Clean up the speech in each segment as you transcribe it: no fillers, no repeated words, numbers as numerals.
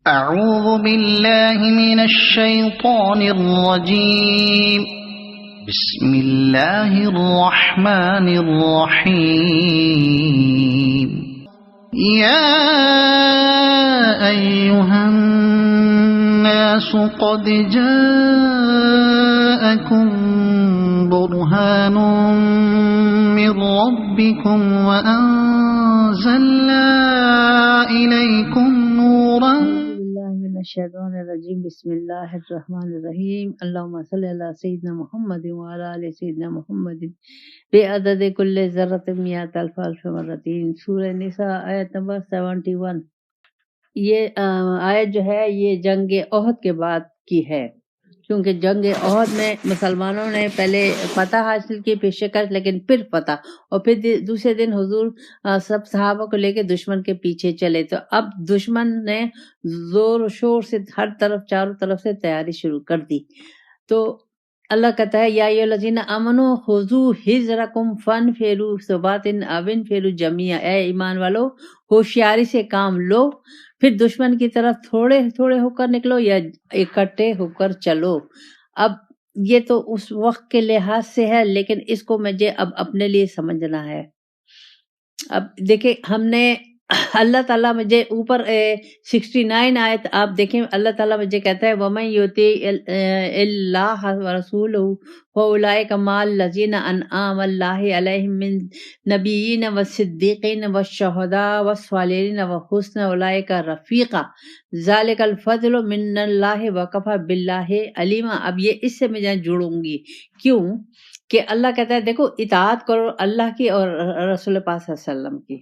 أعوذ بالله من الشيطان الرجيم بسم الله الرحمن الرحيم يا أيها الناس قد جاءكم برهان من ربكم وأنزلنا إليكم نورا من الشیطان الرجیم بسم اللہ الرحمن الرحیم اللہم صلی علی سیدنا محمد وعلی آل سیدنا محمد بعدد کل ذرۃ مئات الف الف مرتین۔ سورہ نساء آیت نمبر 71۔ یہ آیت جو ہے یہ جنگ احد کے بعد کی ہے، کیونکہ جنگ احد میں مسلمانوں نے پہلے فتح حاصل کی، پھر شکست، لیکن پھر فتح، اور پھر دوسرے دن حضور سب صحابہ کو لے کے دشمن کے پیچھے چلے۔ تو اب دشمن نے زور و شور سے ہر طرف چاروں طرف سے تیاری شروع کر دی۔ تو اللہ کہتا ہے یا ایھا الذین آمنوا خذوا حذرکم فانفروا ثبات او انفروا جمیعا، اے ایمان والو ہوشیاری سے کام لو، پھر دشمن کی طرف تھوڑے تھوڑے ہو کر نکلو یا اکٹھے ہو کر چلو۔ اب یہ تو اس وقت کے لحاظ سے ہے، لیکن اس کو مجھے اب اپنے لیے سمجھنا ہے۔ اب دیکھیں ہم نے اللہ تعالیٰ مجھے اوپر 69 آیت آپ دیکھیں، اللہ تعالیٰ مجھے کہتا ہے وَمَن يُطِعِ اللَّهَ وَرَسُولَهُ فَأُولَٰئِکَ مَعَ الَّذِینَ أَنْعَمَ اللَّهُ عَلَیْہِم مِّن النَّبِیِّینَ وَالصِّدِّیقِینَ وَالشُّہَدَاءِ وَالصَّالِحِینَ وَحُسْنَ أُولَٰئِکَ رَفِیقًا ذَلِکَ الْفَضْلُ مِنَ اللَّهِ وَکَفَىٰ بِاللَّهِ عَلِیمًا۔ اب یہ اس سے میں جڑوں گی، کیوں کہ اللہ کہتا ہے دیکھو اطاعت کرو اللہ کی اور رسول پاک صلی اللہ علیہ وسلم کی،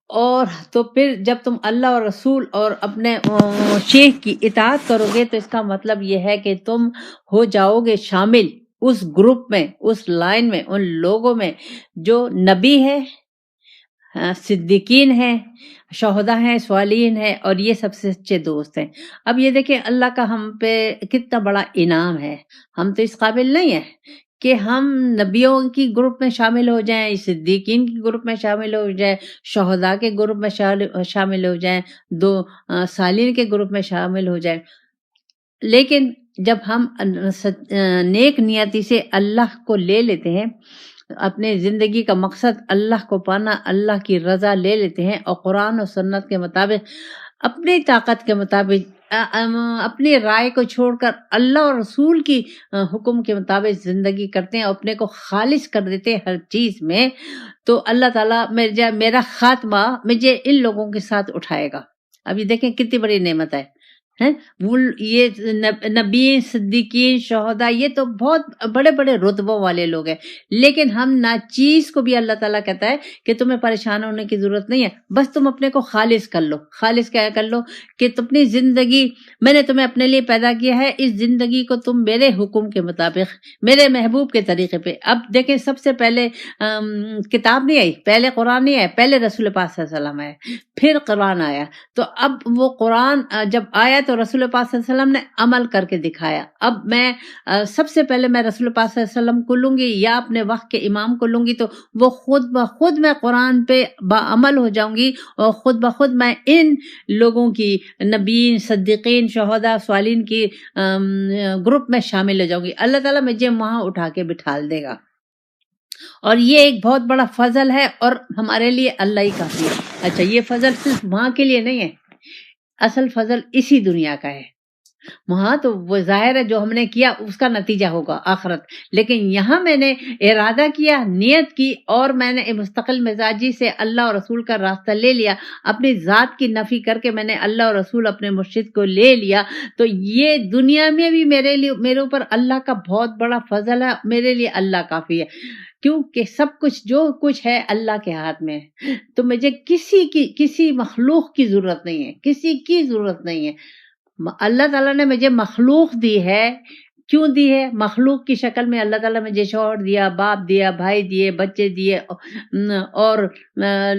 اور تو پھر جب تم اللہ اور رسول اور اپنے شیخ کی اطاعت کرو گے تو اس کا مطلب یہ ہے کہ تم ہو جاؤ گے شامل اس گروپ میں، اس لائن میں، ان لوگوں میں جو نبی ہے، صدیقین ہیں، شہداء ہیں، صالحین ہیں، اور یہ سب سے سچے دوست ہیں۔ اب یہ دیکھیں اللہ کا ہم پہ کتنا بڑا انعام ہے، ہم تو اس قابل نہیں ہیں کہ ہم نبیوں کی گروپ میں شامل ہو جائیں، صدیقین کی گروپ میں شامل ہو جائیں، شہداء کے گروپ میں شامل ہو جائیں، صالحین کے گروپ میں شامل ہو جائیں۔ لیکن جب ہم نیک نیتی سے اللہ کو لے لیتے ہیں، اپنے زندگی کا مقصد اللہ کو پانا، اللہ کی رضا لے لیتے ہیں، اور قرآن و سنت کے مطابق اپنی طاقت کے مطابق اپنی رائے کو چھوڑ کر اللہ اور رسول کی حکم کے مطابق زندگی کرتے ہیں، اپنے کو خالص کر دیتے ہیں ہر چیز میں، تو اللہ تعالیٰ میرا خاتمہ مجھے ان لوگوں کے ساتھ اٹھائے گا۔ اب یہ دیکھیں کتنی بڑی نعمت ہے۔ وہ یہ نبی، صدیقین، شہداء، یہ تو بہت بڑے بڑے رتبوں والے لوگ ہیں، لیکن ہم ناچیز کو بھی اللہ تعالیٰ کہتا ہے کہ تمہیں پریشان ہونے کی ضرورت نہیں ہے، بس تم اپنے کو خالص کر لو۔ خالص کیا کر لو کہ تم اپنی زندگی، میں نے تمہیں اپنے لیے پیدا کیا ہے، اس زندگی کو تم میرے حکم کے مطابق، میرے محبوب کے طریقے پہ۔ اب دیکھیں سب سے پہلے کتاب نہیں آئی، پہلے قرآن نہیں آیا، پہلے رسول پاک صلی اللہ علیہ وسلم آیا، پھر قرآن آیا۔ تو اب وہ قرآن جب آیا تو رسول پاک صلی اللہ علیہ وسلم نے عمل کر کے دکھایا۔ اب میں سب سے پہلے میں رسول پاک صلی اللہ علیہ وسلم کو لوں گی یا اپنے وقت کے امام کو لوں گی، تو وہ خود بخود میں قرآن پہ بعمل ہو جاؤں گی، اور خود بخود میں ان لوگوں کی، نبیین، صدیقین، شہداء، صالحین کی گروپ میں شامل ہو جاؤں گی۔ اللہ تعالیٰ مجھے وہاں اٹھا کے بٹھال دے گا، اور یہ ایک بہت بڑا فضل ہے، اور ہمارے لیے اللہ ہی کافی ہے۔ اچھا، یہ فضل صرف وہاں کے لیے نہیں ہے، اصل فضل اسی دنیا کا ہے۔ وہاں تو وہ ظاہر ہے جو ہم نے کیا اس کا نتیجہ ہوگا آخرت، لیکن یہاں میں نے ارادہ کیا، نیت کی، اور میں نے مستقل مزاجی سے اللہ اور رسول کا راستہ لے لیا، اپنی ذات کی نفی کر کے میں نے اللہ اور رسول اپنے مرشد کو لے لیا، تو یہ دنیا میں بھی میرے اوپر اللہ کا بہت بڑا فضل ہے، میرے لیے اللہ کافی ہے، کیونکہ سب کچھ جو کچھ ہے اللہ کے ہاتھ میں ہے۔ تو مجھے کسی مخلوق کی ضرورت نہیں ہے، کسی کی ضرورت نہیں ہے۔ اللہ تعالیٰ نے مجھے مخلوق دی ہے، کیوں دی ہے؟ مخلوق کی شکل میں اللہ تعالیٰ مجھے شوہر دیا، باپ دیا، بھائی دیے، بچے دیے، اور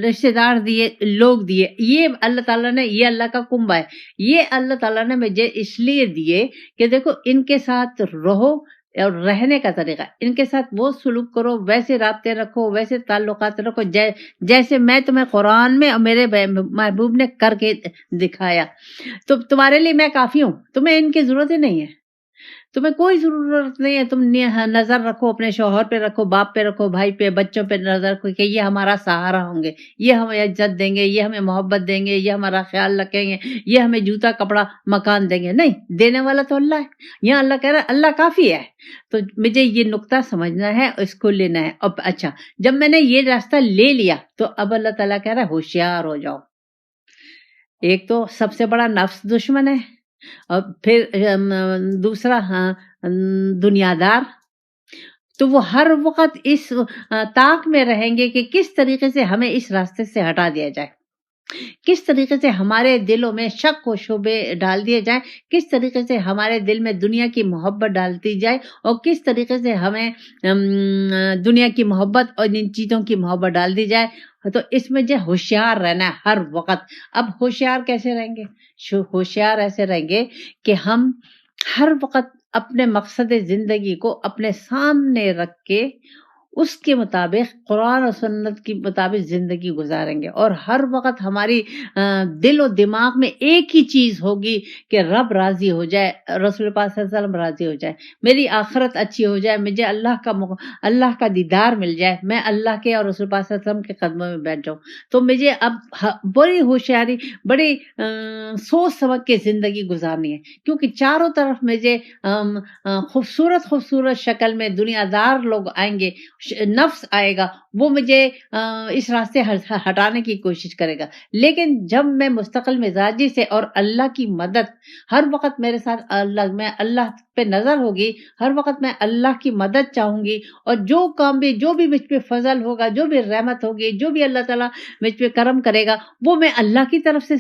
رشتے دار دیے، لوگ دیے۔ یہ اللہ تعالیٰ نے، یہ اللہ کا کنبہ ہے، یہ اللہ تعالیٰ نے مجھے اس لیے دیے کہ دیکھو ان کے ساتھ رہو، اور رہنے کا طریقہ، ان کے ساتھ وہ سلوک کرو، ویسے رابطے رکھو، ویسے تعلقات رکھو جیسے میں تمہیں قرآن میں اور میرے محبوب نے کر کے دکھایا. تو تمہارے لیے میں کافی ہوں، تمہیں ان کی ضرورت ہی نہیں ہے، تمہیں کوئی ضرورت نہیں ہے. تم نظر رکھو اپنے شوہر پہ رکھو، باپ پہ رکھو، بھائی پہ، بچوں پہ نظر رکھو کہ یہ ہمارا سہارا ہوں گے، یہ ہمیں عزت دیں گے، یہ ہمیں محبت دیں گے، یہ ہمارا خیال رکھیں گے، یہ ہمیں جوتا کپڑا مکان دیں گے. نہیں، دینے والا تو اللہ ہے. یہاں اللہ کہہ رہا ہے اللہ کافی ہے. تو مجھے یہ نقطہ سمجھنا ہے، اس کو لینا ہے. اب اچھا، جب میں نے یہ راستہ لے لیا تو اب اللہ تعالیٰ کہہ رہا ہے ہوشیار ہو جاؤ. ایک تو سب سے بڑا نفس دشمن ہے، اور پھر دوسرا دنیا دار. تو وہ ہر وقت اس طاق میں رہیں گے کہ کس طریقے سے ہمیں اس راستے سے ہٹا دیا جائے، کس طریقے سے ہمارے دلوں میں شک و شبے ڈال دیے جائیں، کس طریقے سے ہمارے دل میں دنیا کی محبت ڈالتی جائے، اور کس طریقے سے ہمیں دنیا کی محبت اور ان چیزوں کی محبت ڈال دی جائے. تو اس میں جو ہوشیار رہنا ہے ہر وقت. اب ہوشیار کیسے رہیں گے؟ ہوشیار ایسے رہیں گے کہ ہم ہر وقت اپنے مقصد زندگی کو اپنے سامنے رکھ کے اس کے مطابق قرآن و سنت کے مطابق زندگی گزاریں گے. اور ہر وقت ہماری دل و دماغ میں ایک ہی چیز ہوگی کہ رب راضی ہو جائے، رسول پاک صلی اللہ علیہ وسلم راضی ہو جائے، میری آخرت اچھی ہو جائے، مجھے اللہ کا دیدار مل جائے، میں اللہ کے اور رسول پاک صلی اللہ علیہ وسلم کے قدموں میں بیٹھ جاؤں. تو مجھے اب بڑی ہوشیاری، بڑی سوچ سمجھ کے زندگی گزارنی ہے، کیونکہ چاروں طرف مجھے خوبصورت خوبصورت شکل میں دنیا دار لوگ آئیں گے، نفس آئے گا، وہ مجھے اس راستے ہٹانے کی کوشش کرے گا. لیکن جب میں مستقل مزاجی سے اور اللہ کی مدد ہر وقت میرے ساتھ، میں اللہ پہ نظر ہوگی، ہر وقت میں اللہ کی مدد چاہوں گی، اور جو کام بھی، جو بھی مجھ پہ فضل ہوگا، جو بھی رحمت ہوگی، جو بھی اللہ تعالیٰ مجھ پہ کرم کرے گا، وہ میں اللہ کی طرف سے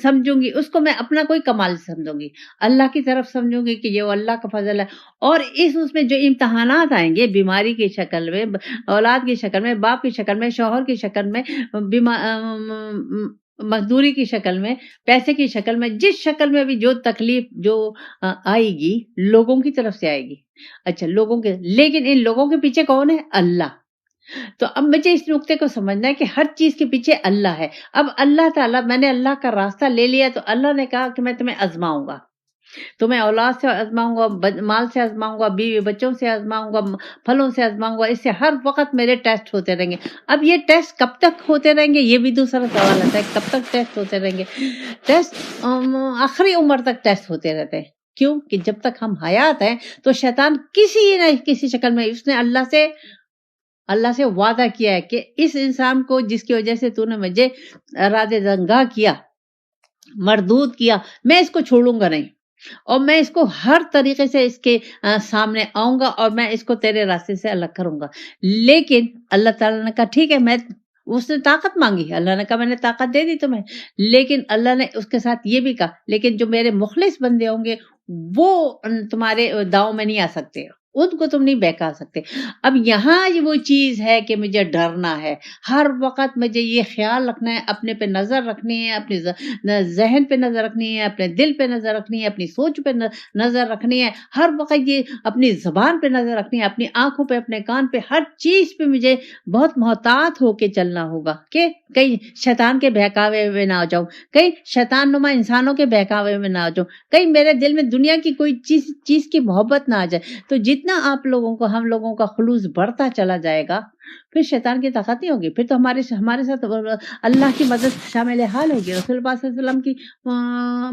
سمجھوں گی، اس کو میں اپنا کوئی کمال سمجھوں گی، اللہ کی طرف سمجھوں گی کہ یہ اللہ کا فضل ہے. اور اس میں جو امتحانات آئیں گے، بیماری کی شکل میں، اولاد کی شکل میں، باپ کی شکل میں، شوہر کی شکل میں، مزدوری کی شکل میں، پیسے کی شکل میں، جس شکل میں بھی جو تکلیف جو آئے گی، لوگوں کی طرف سے آئے گی. اچھا، لوگوں کے، لیکن ان لوگوں کے پیچھے کون ہے؟ اللہ. تو اب مجھے اس نقطے کو سمجھنا ہے کہ ہر چیز کے پیچھے اللہ ہے. اب اللہ تعالیٰ، میں نے اللہ کا راستہ لے لیا تو اللہ نے کہا کہ میں تمہیں آزماؤں گا، تمہیں اولاد سے آزماؤں گا، مال سے آزماؤں گا، بیوی بچوں سے آزماؤں گا، پھلوں سے آزماؤں گا. اس سے ہر وقت میرے ٹیسٹ ہوتے رہیں گے. اب یہ ٹیسٹ کب تک ہوتے رہیں گے؟ یہ بھی دوسرا سوال آتا ہے، کب تک ٹیسٹ ہوتے رہیں گے؟ ٹیسٹ آخری عمر تک ٹیسٹ ہوتے رہتے ہیں. کیوں کہ جب تک ہم حیات ہیں تو شیطان کسی نہ کسی شکل میں، اس نے اللہ سے وعدہ کیا ہے کہ اس انسان کو جس کی وجہ سے تو نے مجھے راز زنگا کیا، مردود کیا، میں اس کو چھوڑوں گا نہیں، اور میں اس کو ہر طریقے سے اس کے سامنے آؤں گا، اور میں اس کو تیرے راستے سے الگ کروں گا. لیکن اللہ تعالیٰ نے کہا ٹھیک ہے، اس نے طاقت مانگی، اللہ نے کہا میں نے طاقت دے دی تمہیں، لیکن اللہ نے اس کے ساتھ یہ بھی کہا لیکن جو میرے مخلص بندے ہوں گے وہ تمہارے داؤں میں نہیں آ سکتے، ان کو تم نہیں بہکا سکتے. اب یہاں وہ چیز ہے کہ مجھے ڈرنا ہے، ہر وقت مجھے یہ خیال رکھنا ہے، اپنے پہ نظر رکھنی ہے، اپنے ذہن پہ نظر رکھنی ہے، اپنے دل پہ نظر رکھنی ہے، اپنی سوچ پہ نظر رکھنی ہے، ہر وقت یہ اپنی زبان پہ نظر رکھنی ہے، اپنی آنکھوں پہ، اپنے کان پہ، ہر چیز پہ مجھے بہت محتاط ہو کے چلنا ہوگا کہ کہیں شیطان کے بہکاوے میں نہ جاؤں، کہیں شیطان نما انسانوں کے بہکاوے میں نہ جاؤں، کہیں میرے دل میں دنیا کی کوئی چیز کی محبت نہ آ جائے. تو جتنا آپ لوگوں کو، ہم لوگوں کا خلوص بڑھتا چلا جائے گا، پھر شیطان کی طاقت نہیں ہوگی، پھر تو ہمارے ساتھ اللہ کی مدد شامل حال ہوگی، رسول پاک صلی اللہ علیہ وسلم کی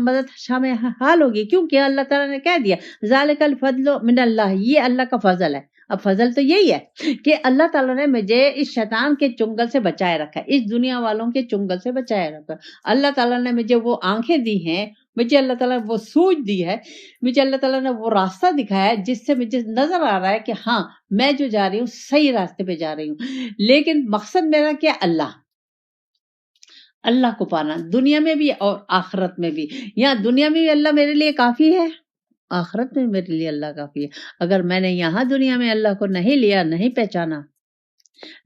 مدد شامل حال ہوگی. کیونکہ اللہ تعالیٰ نے کہہ دیا ذالک الفضل من اللہ، یہ اللہ کا فضل ہے. اب فضل تو یہی ہے کہ اللہ تعالیٰ نے مجھے اس شیطان کے چنگل سے بچائے رکھا ہے، اس دنیا والوں کے چنگل سے بچائے رکھا ہے. اللہ تعالیٰ نے مجھے وہ آنکھیں دی ہیں، مجھے اللہ تعالیٰ نے وہ سوچ دی ہے، مجھے اللہ تعالیٰ نے وہ راستہ دکھایا ہے جس سے مجھے نظر آ رہا ہے کہ ہاں میں جو جا رہی ہوں صحیح راستے پہ جا رہی ہوں. لیکن مقصد میرا کیا؟ اللہ کو پانا، دنیا میں بھی اور آخرت میں بھی. یہاں دنیا میں بھی اللہ میرے لیے کافی ہے، آخرت میں میرے لیے اللہ کافی ہے. اگر میں نے یہاں دنیا میں اللہ کو نہیں لیا، نہیں پہچانا،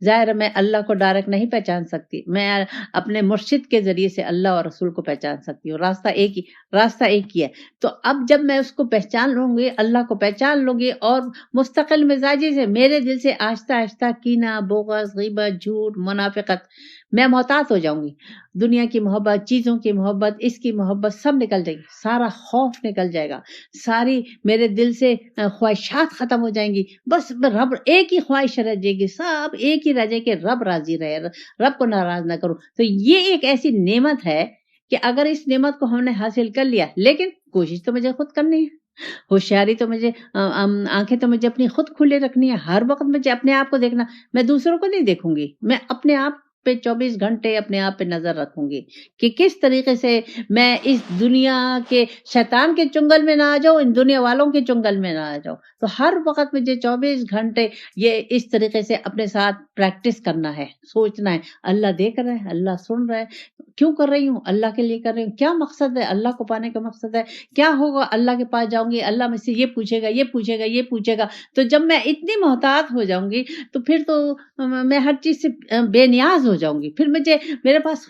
ظاہر ہے میں اللہ کو ڈائریکٹ نہیں پہچان سکتی، میں اپنے مرشد کے ذریعے سے اللہ اور رسول کو پہچان سکتی ہوں، راستہ ایک ہی ہے۔ تو اب جب میں اس کو پہچان لوں گی، اللہ کو پہچان لوں گی، اور مستقل مزاجی سے میرے دل سے آہستہ آہستہ کینہ، بغض، غیبت، جھوٹ، منافقت، میں محتاط ہو جاؤں گی، دنیا کی محبت، چیزوں کی محبت، اس کی محبت سب نکل جائے گی، سارا خوف نکل جائے گا، ساری میرے دل سے خواہشات ختم ہو جائیں گی، بس رب ایک ہی خواہش رہ جائے گی، سب ایک ہی رہ جائے کہ رب راضی رہے، رب کو ناراض نہ کروں۔ تو یہ ایک ایسی نعمت ہے کہ اگر اس نعمت کو ہم نے حاصل کر لیا، لیکن کوشش تو مجھے خود کرنی ہے، ہوشیاری تو مجھے، آنکھیں تو مجھے اپنی خود کھلے رکھنی ہے، ہر وقت مجھے اپنے آپ کو دیکھنا، میں دوسروں کو نہیں دیکھوں گی، میں اپنے آپ پہ 24 گھنٹے اپنے آپ پہ نظر رکھوں گی کہ کس طریقے سے میں اس دنیا کے شیطان کے چنگل میں نہ آ جاؤں، ان دنیا والوں کے چنگل میں نہ آ جاؤں۔ تو ہر وقت مجھے 24 گھنٹے یہ اس طریقے سے اپنے ساتھ پریکٹس کرنا ہے، سوچنا ہے اللہ دیکھ رہا ہے، اللہ سن رہا ہے، کیوں کر رہی ہوں؟ اللہ کے لیے کر رہی ہوں، کیا مقصد ہے؟ اللہ کو پانے کا مقصد ہے، کیا ہوگا؟ اللہ کے پاس جاؤں گی، اللہ مجھ سے یہ پوچھے گا، یہ پوچھے گا، یہ پوچھے گا۔ تو جب میں اتنی محتاط ہو جاؤں گی تو پھر تو میں ہر چیز سے بے نیاز ہو جاؤں گی، پھر میرے پاس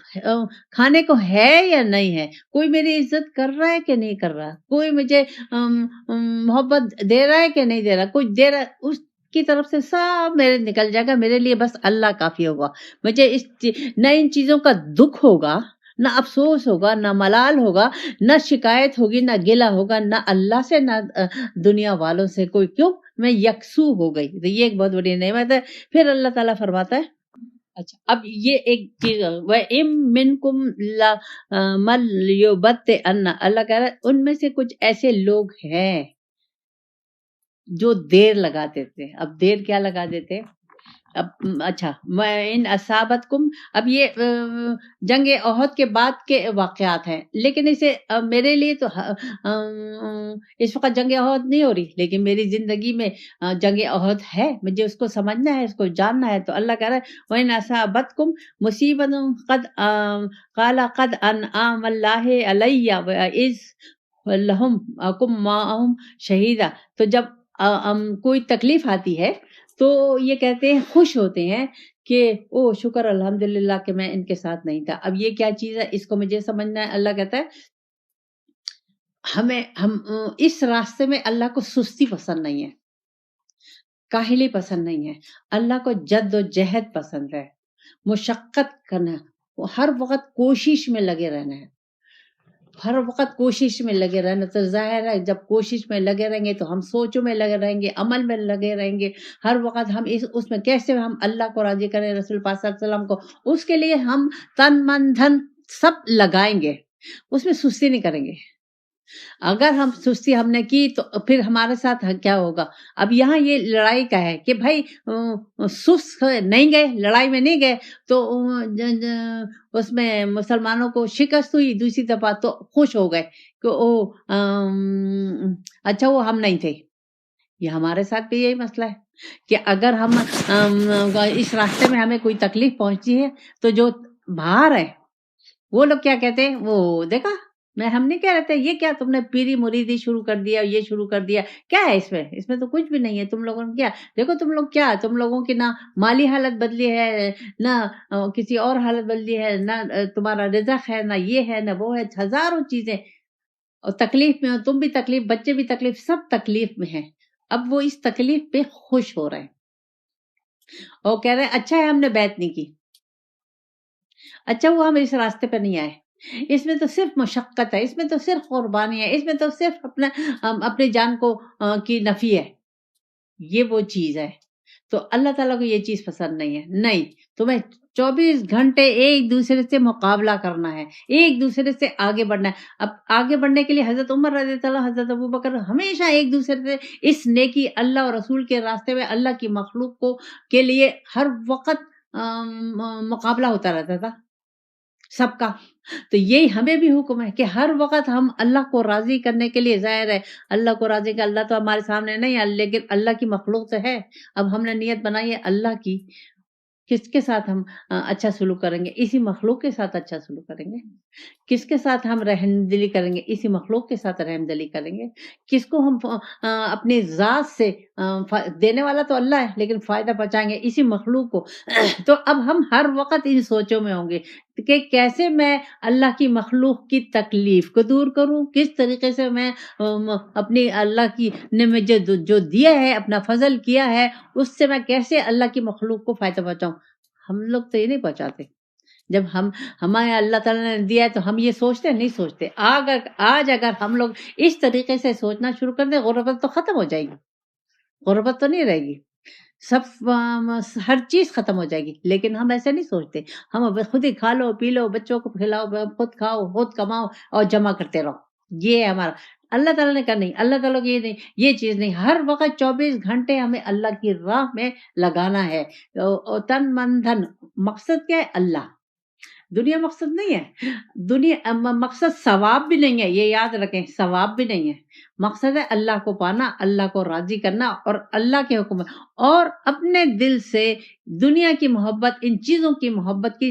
کھانے کو ہے یا نہیں ہے، کوئی میری عزت کر رہا ہے کہ نہیں کر رہا، کوئی مجھے محبت دے رہا ہے کہ نہیں دے رہا، کوئی دے رہا، اس کی طرف سے سب میرے نکل جائے گا، میرے لیے بس اللہ کافی ہوگا۔ مجھے نہ ان چیزوں کا دکھ ہوگا، نہ افسوس ہوگا، نہ ملال ہوگا، نہ شکایت ہوگی، نہ گلہ ہوگا، نہ اللہ سے، نہ دنیا والوں سے، کوئی، کیوں؟ میں یکسو ہو گئی۔ تو یہ ایک بہت بڑی نعمت ہے۔ پھر اللہ تعالیٰ فرماتا ہے، اچھا اب یہ ایک چیز، وَإِن مِّنكُمْ مَن لَّيُبَطِّئَنَّ، اللہ کہہ رہا ہے ان میں سے کچھ ایسے لوگ ہیں جو دیر لگا دیتے۔ اب دیر کیا لگا دیتے؟ اب اچھا، ان اصابتکم، اب یہ جنگ احد کے بعد کے واقعات ہیں، لیکن اسے میرے لیے تو اس وقت جنگ احد نہیں ہو رہی، لیکن میری زندگی میں جنگ احد ہے، مجھے اس کو سمجھنا ہے، اس کو جاننا ہے۔ تو اللہ کہہ رہا ہے وَإِنْ أَصَابَتْكُمْ مُصِيبَةٌ قَدْ قَالَ قَدْ أَنْعَمَ اللَّهُ عَلَيَّ وَإِذْ لَهُمْ مَعَهُمْ شَهِيدًا۔ تو جب کوئی تکلیف آتی ہے تو یہ کہتے ہیں، خوش ہوتے ہیں کہ او شکر الحمدللہ کہ میں ان کے ساتھ نہیں تھا۔ اب یہ کیا چیز ہے، اس کو مجھے سمجھنا ہے۔ اللہ کہتا ہے ہم اس راستے میں اللہ کو سستی پسند نہیں ہے، کاہلی پسند نہیں ہے، اللہ کو جد و جہد پسند ہے، مشقت کرنا، ہر وقت کوشش میں لگے رہنا ہے، ہر وقت کوشش میں لگے رہنا۔ تو ظاہر ہے جب کوشش میں لگے رہیں گے تو ہم سوچوں میں لگے رہیں گے، عمل میں لگے رہیں گے، ہر وقت ہم اس میں کیسے ہم اللہ کو راضی کریں، رسول پاک صلی اللہ علیہ وسلم کو، اس کے لیے ہم تن من دھن سب لگائیں گے، اس میں سستی نہیں کریں گے۔ اگر ہم سستی ہم نے کی تو پھر ہمارے ساتھ کیا ہوگا؟ اب یہاں یہ لڑائی کا ہے کہ بھائی سست نہیں گئے، لڑائی میں نہیں گئے تو اس میں مسلمانوں کو شکست ہوئی، دوسری دفعہ تو خوش ہو گئے کہ اچھا وہ ہم نہیں تھے۔ یہ ہمارے ساتھ بھی یہی مسئلہ ہے کہ اگر ہم اس راستے میں ہمیں کوئی تکلیف پہنچتی ہے تو جو باہر ہے وہ لوگ کیا کہتے ہیں، وہ دیکھا ہم نہیں کہہ رہے تھے یہ کیا تم نے پیری مریدی شروع کر دیا، یہ شروع کر دیا، کیا ہے اس میں تو کچھ بھی نہیں ہے، تم لوگوں نے کیا دیکھو، تم لوگ کیا، تم لوگوں کی نہ مالی حالت بدلی ہے، نہ کسی اور حالت بدلی ہے، نہ تمہارا رزق ہے، نہ یہ ہے، نہ وہ ہے، ہزاروں چیزیں، اور تکلیف میں ہو، تم بھی تکلیف، بچے بھی تکلیف، سب تکلیف میں ہیں۔ اب وہ اس تکلیف پہ خوش ہو رہے ہیں اور کہہ رہے ہیں اچھا ہے ہم نے بیعت نہیں کی، اچھا وہ ہم اس راستے پہ نہیں آئے، اس میں تو صرف مشقت ہے، اس میں تو صرف قربانی ہے، اس میں تو صرف اپنے جان کو کی نفی ہے، یہ وہ چیز ہے۔ تو اللہ تعالیٰ کو یہ چیز پسند نہیں ہے، نہیں، تمہیں 24 گھنٹے ایک دوسرے سے مقابلہ کرنا ہے، ایک دوسرے سے آگے بڑھنا ہے۔ اب آگے بڑھنے کے لیے حضرت عمر رضی اللہ عنہ، حضرت ابوبکر ہمیشہ ایک دوسرے سے اس نیکی، اللہ اور رسول کے راستے میں اللہ کی مخلوق کے لیے ہر وقت مقابلہ ہوتا رہتا تھا سب کا۔ تو یہی ہمیں بھی حکم ہے کہ ہر وقت ہم اللہ کو راضی کرنے کے لیے، ظاہر ہے اللہ کو راضی کر، اللہ تو ہمارے سامنے نہیں ہے لیکن اللہ کی مخلوق تو ہے، اب ہم نے نیت بنائی ہے اللہ کی، کس کے ساتھ ہم اچھا سلوک کریں گے، اسی مخلوق کے ساتھ اچھا سلوک کریں گے۔ کس کے ساتھ ہم رحم دلی کریں گے؟ اسی مخلوق کے ساتھ رحم دلی کریں گے۔ کس کو ہم اپنی ذات سے دینے والا تو اللہ ہے، لیکن فائدہ پہنچائیں گے اسی مخلوق کو۔ تو اب ہم ہر وقت ان سوچوں میں ہوں گے کہ کیسے میں اللہ کی مخلوق کی تکلیف کو دور کروں، کس طریقے سے میں اپنی اللہ کی نے مجھے جو دیا ہے، اپنا فضل کیا ہے، اس سے میں کیسے اللہ کی مخلوق کو فائدہ پہنچاؤں۔ ہم لوگ تو یہ نہیں پہنچاتے۔ جب ہمیں اللہ تعالیٰ نے دیا ہے تو ہم یہ سوچتے ہیں؟ نہیں سوچتے۔ آج اگر ہم لوگ اس طریقے سے سوچنا شروع کر دیں، غربت تو ختم ہو جائے گی، غربت تو نہیں رہے گی، ہر چیز ختم ہو جائے گی۔ لیکن ہم ایسے نہیں سوچتے، ہم خود ہی کھا لو، پی لو، بچوں کو کھلاؤ، خود کھاؤ، خود کماؤ اور جمع کرتے رہو، یہ ہے ہمارا۔ اللہ تعالیٰ نے کہا نہیں، اللہ تعالیٰ کی یہ چیز نہیں، ہر وقت 24 گھنٹے ہمیں اللہ کی راہ میں لگانا ہے، تن من دھن۔ مقصد کیا ہے؟ اللہ۔ دنیا مقصد نہیں ہے، دنیا مقصد ثواب بھی نہیں ہے، یہ یاد رکھیں، ثواب بھی نہیں ہے۔ مقصد ہے اللہ کو پانا، اللہ کو راضی کرنا اور اللہ کے حکم، اور اپنے دل سے دنیا کی محبت، ان چیزوں کی محبت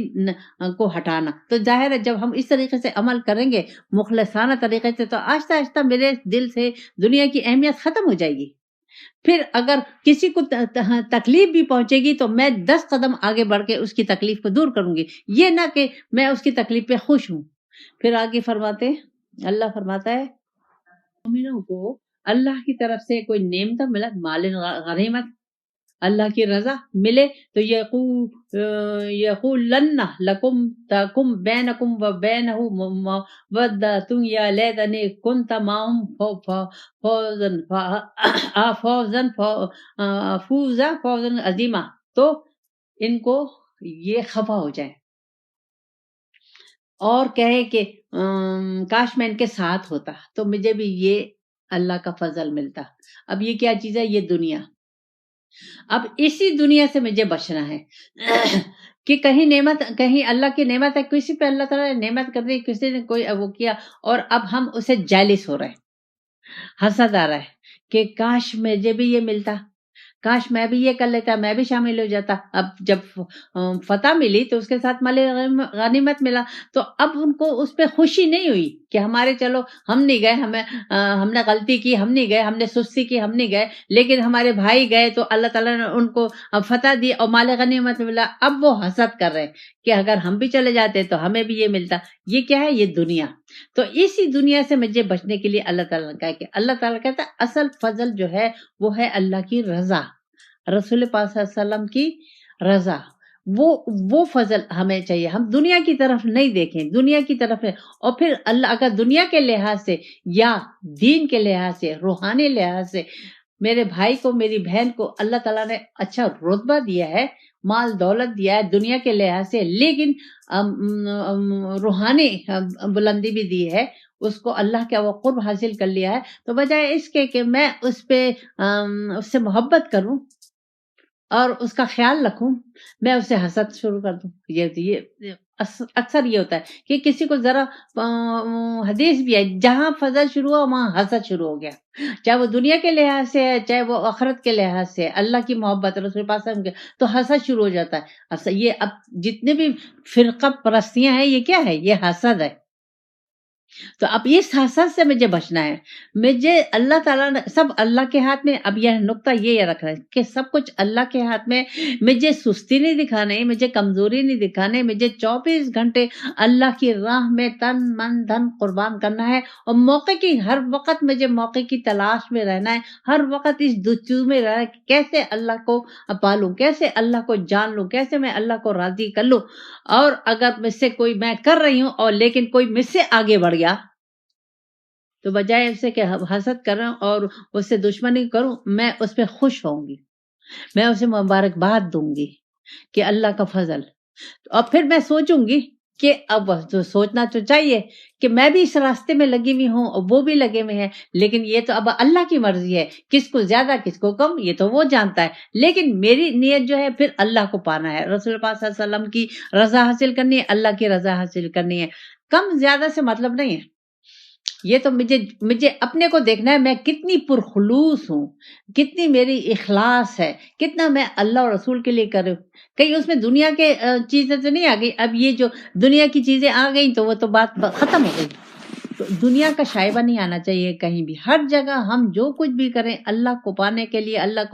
کو ہٹانا۔ تو ظاہر ہے جب ہم اس طریقے سے عمل کریں گے، مخلصانہ طریقے سے، تو آہستہ آہستہ میرے دل سے دنیا کی اہمیت ختم ہو جائے گی۔ پھر اگر کسی کو تکلیف بھی پہنچے گی تو میں 10 قدم آگے بڑھ کے اس کی تکلیف کو دور کروں گی، یہ نہ کہ میں اس کی تکلیف پہ خوش ہوں۔ پھر آگے اللہ فرماتا ہے مومنوں کو اللہ کی طرف سے کوئی نعمت ملا، مال غنیمت، اللہ کی رضا ملے تو یقولن لکم تکم بینکم و بینہ مودۃ یا لیتنی کنت معہم فوزا عظیما۔ تو ان کو یہ خفا ہو جائے اور کہے کہ کاش میں ان کے ساتھ ہوتا تو مجھے بھی یہ اللہ کا فضل ملتا۔ اب یہ کیا چیز ہے؟ یہ دنیا۔ اب اسی دنیا سے مجھے بچنا ہے کہ کہیں اللہ کی نعمت ہے، کسی پہ اللہ تعالیٰ نے نعمت کر دی، کسی نے کوئی وہ کیا، اور اب ہم اسے جیلس ہو رہے ہیں، حسد آ رہا ہے کہ کاش مجھے بھی یہ ملتا، کاش میں بھی یہ کر لیتا، میں بھی شامل ہو جاتا۔ اب جب فتح ملی تو اس کے ساتھ مال غنیمت ملا، تو اب ان کو اس پہ خوشی نہیں ہوئی کہ ہمارے چلو ہم نہیں گئے، ہم نے غلطی کی، ہم نہیں گئے، ہم نے سستی کی، ہم نہیں گئے، لیکن ہمارے بھائی گئے تو اللہ تعالیٰ نے ان کو فتح دی اور مال غنیمت ملا۔ اب وہ حسد کر رہے کہ اگر ہم بھی چلے جاتے تو ہمیں بھی یہ ملتا۔ یہ کیا ہے؟ یہ دنیا۔ تو اسی دنیا سے مجھے بچنے کے لیے اللہ تعالیٰ نے کہا کہ اللہ تعالیٰ کہتا ہے اصل فضل جو ہے وہ ہے اللہ کی رضا، رسول پاک صلی اللہ علیہ وسلم کی رضا۔ وہ فضل ہمیں چاہیے، ہم دنیا کی طرف نہیں دیکھیں، دنیا کی طرف ہے۔ اور پھر اللہ اگر دنیا کے لحاظ سے یا دین کے لحاظ سے، روحانی لحاظ سے میرے بھائی کو، میری بہن کو اللہ تعالیٰ نے اچھا رتبہ دیا ہے، مال دولت دیا ہے دنیا کے لحاظ سے، لیکن روحانی بلندی بھی دی ہے، اس کو اللہ کا وہ قرب حاصل کر لیا ہے، تو بجائے اس کے کہ میں اس سے محبت کروں اور اس کا خیال رکھوں، میں اسے حسد شروع کر دوں۔ یہ اکثر یہ ہوتا ہے کہ کسی کو ذرا حدیث بھی ہے، جہاں فضل شروع ہوا وہاں حسد شروع ہو گیا، چاہے وہ دنیا کے لحاظ سے ہے، چاہے وہ آخرت کے لحاظ سے، اللہ کی محبت، رسول پاک صلی اللہ علیہ وسلم کے، تو حسد شروع ہو جاتا ہے۔ یہ اب جتنے بھی فرقہ پرستیاں ہیں، یہ کیا ہے؟ یہ حسد ہے۔ تو اب اس حسد سے مجھے بچنا ہے، مجھے اللہ تعالیٰ نے سب اللہ کے ہاتھ میں۔ اب یہ نقطہ یہ رکھنا ہے کہ سب کچھ اللہ کے ہاتھ میں، مجھے سستی نہیں دکھانے، مجھے کمزوری نہیں دکھانے، مجھے 24 گھنٹے اللہ کی راہ میں تن من دھن قربان کرنا ہے، اور موقع کی ہر وقت مجھے موقع کی تلاش میں رہنا ہے، ہر وقت اس دچو میں رہنا ہے کہ کیسے اللہ کو پالوں، کیسے اللہ کو جان لوں، کیسے میں اللہ کو راضی کر لوں۔ اور اگر مجھ سے کوئی، میں کر رہی ہوں اور لیکن کوئی مجھ سے آگے بڑھ گیا، تو بجائے اس سے کہ حسد کروں اور اس سے دشمنی کروں، میں اس پہ خوش ہوں گی، میں اسے مبارکباد دوں گی کہ اللہ کا فضل۔ اور پھر میں سوچوں گی کہ اب تو سوچنا تو چاہیے کہ میں بھی اس راستے میں لگی ہوئی ہوں اور وہ بھی لگے ہوئے ہیں، لیکن یہ تو اب اللہ کی مرضی ہے، کس کو زیادہ کس کو کم یہ تو وہ جانتا ہے، لیکن میری نیت جو ہے پھر اللہ کو پانا ہے، رسول پاک صلی اللہ علیہ وسلم کی رضا حاصل کرنی ہے، اللہ کی رضا حاصل کرنی ہے۔ کم زیادہ سے مطلب نہیں ہے، یہ تو مجھے اپنے کو دیکھنا ہے، میں کتنی پرخلوص ہوں، کتنی میری اخلاص ہے، کتنا میں اللہ اور رسول کے لیے کروں. کہیں اس میں دنیا کے چیزیں تو نہیں آ گئی. اب یہ جو دنیا کی چیزیں آ گئی تو وہ تو بات ختم ہو گئی. تو دنیا کا شائبہ نہیں آنا چاہیے کہیں بھی. ہر جگہ ہم جو کچھ بھی کریں اللہ کو پانے کے لیے، اللہ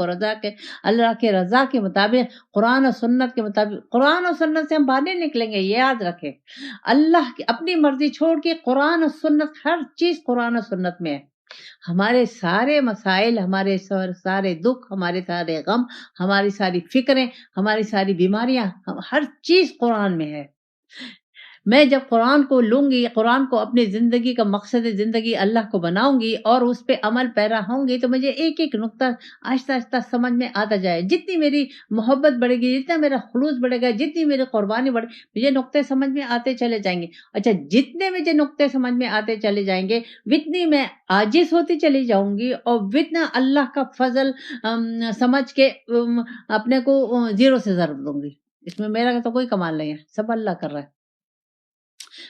کے رضا کے مطابق، قرآن و سنت کے مطابق. قرآن و سنت سے ہم باہر نہیں نکلیں گے، یہ یاد رکھیں. اللہ کی اپنی مرضی چھوڑ کے قرآن و سنت، ہر چیز قرآن و سنت میں ہے. ہمارے سارے مسائل، ہمارے سارے دکھ، ہمارے سارے غم، ہماری ساری فکریں، ہماری ساری بیماریاں، ہر چیز قرآن میں ہے. میں جب قرآن کو لوں گی، قرآن کو اپنی زندگی کا مقصد زندگی اللہ کو بناؤں گی اور اس پہ عمل پیرا ہوں گی، تو مجھے ایک ایک نقطہ آہستہ آہستہ سمجھ میں آتا جائے. جتنی میری محبت بڑھے گی، جتنا میرا خلوص بڑھے گا، جتنی میری قربانی بڑھے، مجھے نقطے سمجھ میں آتے چلے جائیں گے. اچھا، جتنے مجھے نقطے سمجھ میں آتے چلے جائیں گے، اتنی میں عاجز ہوتی چلی جاؤں گی اور اتنا اللہ کا فضل سمجھ کے اپنے کو زیرو سے ضرب دوں گی. اس میں میرا تو کوئی کمال نہیں ہے، سب اللہ کر رہا ہے.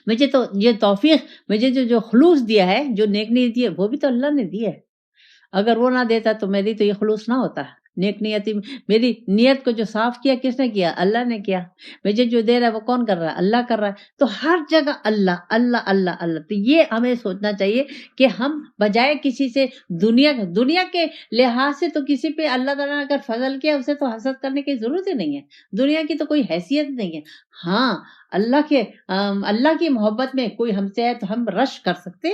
مجھے تو یہ توفیق، مجھے جو خلوص دیا ہے، جو نیک نیت دی ہے، وہ بھی تو اللہ نے دی ہے. اگر وہ نہ دیتا تو میری تو یہ خلوص نہ ہوتا. نیک نیتی، میری نیت کو جو صاف کیا کس نے کیا؟ اللہ نے کیا. مجھے جو دے رہا ہے وہ کون کر رہا ہے؟ اللہ کر رہا ہے. تو ہر جگہ اللہ اللہ اللہ اللہ. تو یہ ہمیں سوچنا چاہیے کہ ہم بجائے کسی سے دنیا کے لحاظ سے تو کسی پہ اللہ تعالیٰ نے اگر فضل کیا، اسے تو حسد کرنے کی ضرورت ہی نہیں ہے. دنیا کی تو کوئی حیثیت نہیں ہے. ہاں، اللہ کی محبت میں کوئی ہم سے ہے تو ہم رش کر سکتے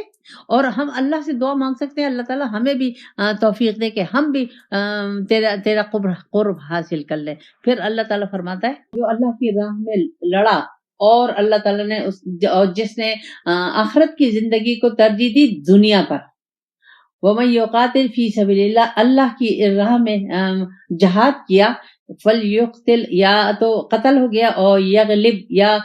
اور ہم اللہ سے دعا مانگ سکتے ہیں، اللہ تعالیٰ ہمیں بھی توفیق دے کہ ہم بھی تیرا قرب حاصل کر لیں. پھر اللہ تعالیٰ فرماتا ہے، جو اللہ کی راہ میں لڑا اور اللہ تعالیٰ نے جس نے آخرت کی زندگی کو ترجیح دی دنیا پر، وَمَن يُقَاتِلْ فِي سَبِيلِ اللَّهِ، اللہ کی راہ میں جہاد کیا، فَلْيُقْتِلْ، یا تو قتل ہو گیا، اور یغلب، یا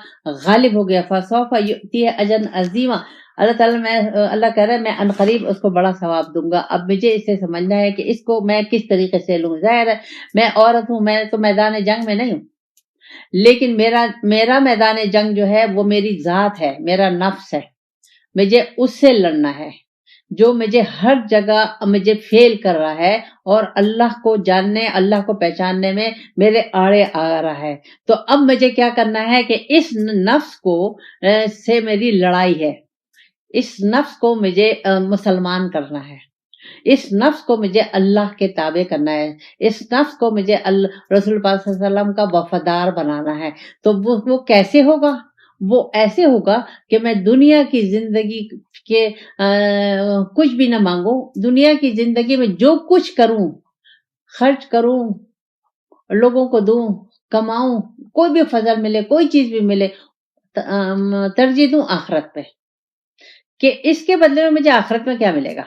غالب ہو گیا، فَسَوْفَ يُؤْتِیہ أَجْرًا عَظِیمًا. اللہ کہہ رہا ہے میں عنقریب اس کو بڑا ثواب دوں گا. اب مجھے اسے سمجھنا ہے کہ اس کو میں کس طریقے سے لوں. ظاہر ہے میں عورت ہوں، میں تو میدان جنگ میں نہیں ہوں، لیکن میرا میدان جنگ جو ہے وہ میری ذات ہے، میرا نفس ہے. مجھے اس سے لڑنا ہے جو مجھے ہر جگہ مجھے فیل کر رہا ہے اور اللہ کو جاننے، اللہ کو پہچاننے میں میرے آڑے آ رہا ہے. تو اب مجھے کیا کرنا ہے کہ اس نفس کو سے میری لڑائی ہے. اس نفس کو مجھے مسلمان کرنا ہے، اس نفس کو مجھے اللہ کے تابع کرنا ہے، اس نفس کو مجھے رسول پاک صلی اللہ علیہ وسلم کا وفادار بنانا ہے. تو وہ کیسے ہوگا؟ وہ ایسے ہوگا کہ میں دنیا کی زندگی کے کچھ بھی نہ مانگوں. دنیا کی زندگی میں جو کچھ کروں، خرچ کروں، لوگوں کو دوں، کماؤں، کوئی بھی فضل ملے، کوئی چیز بھی ملے، ترجیح دوں آخرت پہ، کہ اس کے بدلے میں مجھے آخرت میں کیا ملے گا.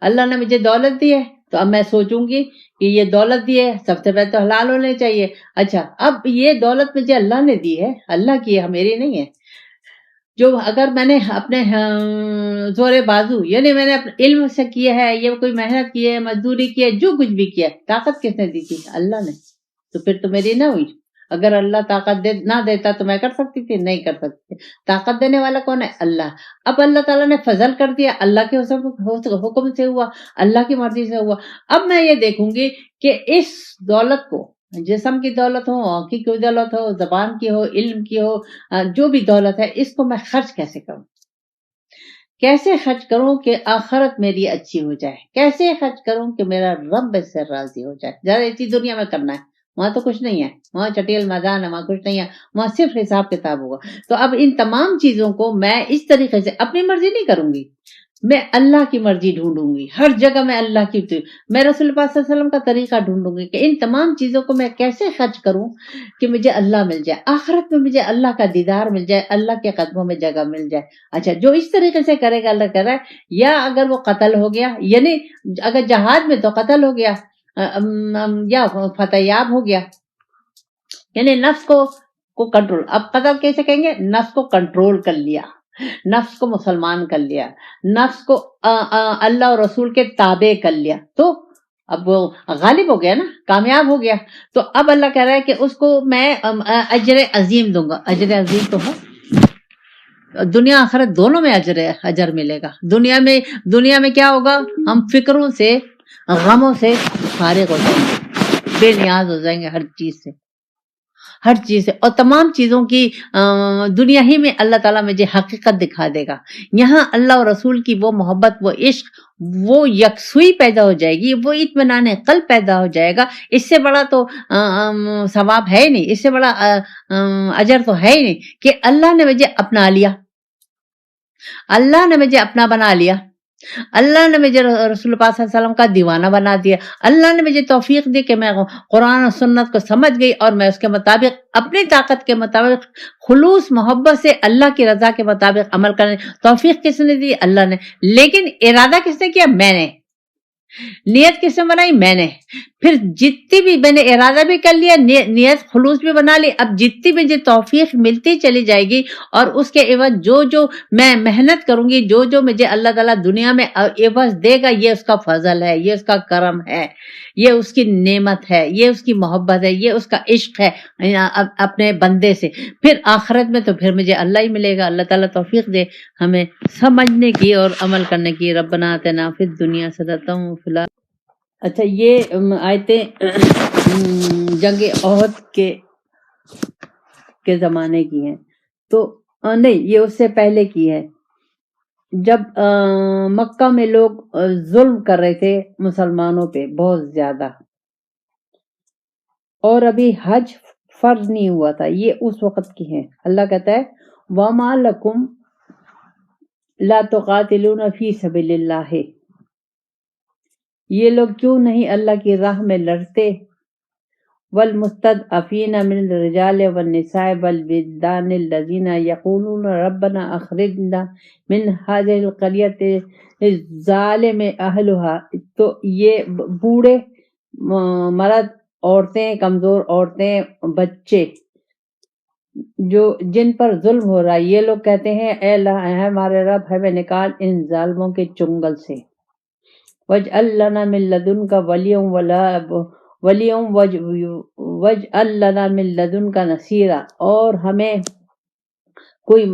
اللہ نے مجھے دولت دی ہے تو اب میں سوچوں گی کہ یہ دولت دی ہے، سب سے پہلے تو حلال ہونے چاہیے. اچھا، اب یہ دولت مجھے اللہ نے دی ہے، اللہ کی ہے، میری نہیں ہے. جو اگر میں نے اپنے زور بازو، یعنی میں نے اپنے علم سے کیا ہے، یہ کوئی محنت کی ہے، مزدوری کی ہے، جو کچھ بھی کیا، طاقت کس نے دی تھی؟ اللہ نے. تو پھر تو میری نہ ہوئی. اگر اللہ طاقت نہ دیتا تو میں کر سکتی تھی؟ نہیں کر سکتی. طاقت دینے والا کون ہے؟ اللہ. اب اللہ تعالیٰ نے فضل کر دیا، اللہ کے حکم سے ہوا، اللہ کی مرضی سے ہوا. اب میں یہ دیکھوں گی کہ اس دولت کو، جسم کی دولت ہو، آنکھی کی دولت ہو، زبان کی ہو، علم کی ہو، جو بھی دولت ہے، اس کو میں خرچ کیسے کروں، کیسے خرچ کروں کہ آخرت میری اچھی ہو جائے، کیسے خرچ کروں کہ میرا رب اس سے راضی ہو جائے. زیادہ اسی دنیا میں کرنا ہے، وہاں تو کچھ نہیں ہے، وہاں چٹیل میدان ہے، وہاں کچھ نہیں ہے، وہاں صرف حساب کتاب ہوگا. تو اب ان تمام چیزوں کو میں اس طریقے سے اپنی مرضی نہیں کروں گی، میں اللہ کی مرضی ڈھونڈوں گی. ہر جگہ میں اللہ کی، میں رسول پاک صلی اللہ علیہ وسلم کا طریقہ ڈھونڈوں گی کہ ان تمام چیزوں کو میں کیسے خرچ کروں کہ مجھے اللہ مل جائے، آخرت میں مجھے اللہ کا دیدار مل جائے، اللہ کے قدموں میں جگہ مل جائے. اچھا، جو اس طریقے سے کرے گا اللہ کہہ رہا ہے، یا اگر وہ قتل ہو گیا، یعنی اگر جہاد میں تو قتل ہو گیا یا فتح یاب ہو گیا، یعنی نفس کو کنٹرول. اب قتل کیسے کہیں گے؟ نفس کو کنٹرول کر لیا، نفس کو مسلمان کر لیا، نفس کو اللہ اور رسول کے تابع کر لیا، تو اب وہ غالب ہو گیا نا، کامیاب ہو گیا. تو اب اللہ کہہ رہا ہے کہ اس کو میں اجر عظیم دوں گا. اجر عظیم تو ہے، دنیا آخرت دونوں میں اجر ملے گا. دنیا میں کیا ہوگا؟ ہم فکروں سے غموں سے فارغ ہو جائیں گے، بے نیاز ہو جائیں گے ہر چیز سے، اور تمام چیزوں کی دنیا ہی میں اللہ تعالیٰ مجھے حقیقت دکھا دے گا. یہاں اللہ اور رسول کی وہ محبت، وہ عشق، وہ یکسوئی پیدا ہو جائے گی، وہ اطمینان قلب پیدا ہو جائے گا. اس سے بڑا تو ثواب ہے ہی نہیں، اس سے بڑا اجر تو ہے ہی نہیں کہ اللہ نے مجھے اپنا لیا، اللہ نے مجھے اپنا بنا لیا، اللہ نے مجھے رسول پاک صلی اللہ علیہ وسلم کا دیوانہ بنا دیا، اللہ نے مجھے توفیق دی کہ میں قرآن و سنت کو سمجھ گئی اور میں اس کے مطابق اپنی طاقت کے مطابق خلوص محبت سے اللہ کی رضا کے مطابق عمل کرنے. توفیق کس نے دی؟ اللہ نے. لیکن ارادہ کس نے کیا؟ میں نے. نیت کس نے بنائی؟ میں نے. پھر جتنی بھی میں نے ارادہ بھی کر لیا، نیت خلوص بھی بنا لی. اب جتنی بھی توفیق ملتی چلی جائے گی اور اس کے عوض جو میں محنت کروں گی، جو مجھے اللہ تعالیٰ دنیا میں عوض دے گا، یہ اس کا فضل ہے، یہ اس کا کرم ہے، یہ اس کی نعمت ہے، یہ اس کی محبت ہے، یہ اس کا عشق ہے اپنے بندے سے. پھر آخرت میں تو پھر مجھے اللہ ہی ملے گا. اللہ تعالیٰ توفیق دے ہمیں سمجھنے کی اور عمل کرنے کی. ربنا آتنا فی الدنیا حسنۃ وفی الآخرۃ. اچھا، یہ آیتیں جنگ احد کے زمانے کی ہیں، تو نہیں، یہ اس سے پہلے کی ہے، جب مکہ میں لوگ ظلم کر رہے تھے مسلمانوں پہ بہت زیادہ، اور ابھی حج فرض نہیں ہوا تھا. یہ اس وقت کی ہیں. اللہ کہتا ہے وَمَا لَكُمْ لَا تُقَاتِلُونَ فِي سَبِيلِ اللَّهِ، یہ لوگ کیوں نہیں اللہ کی راہ میں لڑتے. وَالْمُسْتَضْعَفِينَ مِنَ الرِّجَالِ وَالنِّسَاءِ وَالْوِلْدَانِ الَّذِينَ يَقُولُونَ رَبَّنَا أَخْرِجْنَا مِنْ هَذِهِ الْقَرْيَةِ الظَّالِمِ أَهْلُهَا. تو یہ بوڑھے، مرد، عورتیں، کمزور عورتیں، بچے جن پر ظلم ہو رہا ہے، یہ لوگ کہتے ہیں اے اللہ، اے ہمارے رب، ہمیں نکال ان ظالموں کے چنگل سے. وَاجْعَل لَّنَا مِن لَّدُنكَ وَلِيًّا وَاجْعَل لَّنَا مِن لَّدُنكَ نَصِيرًا، اور ہمیں کوئی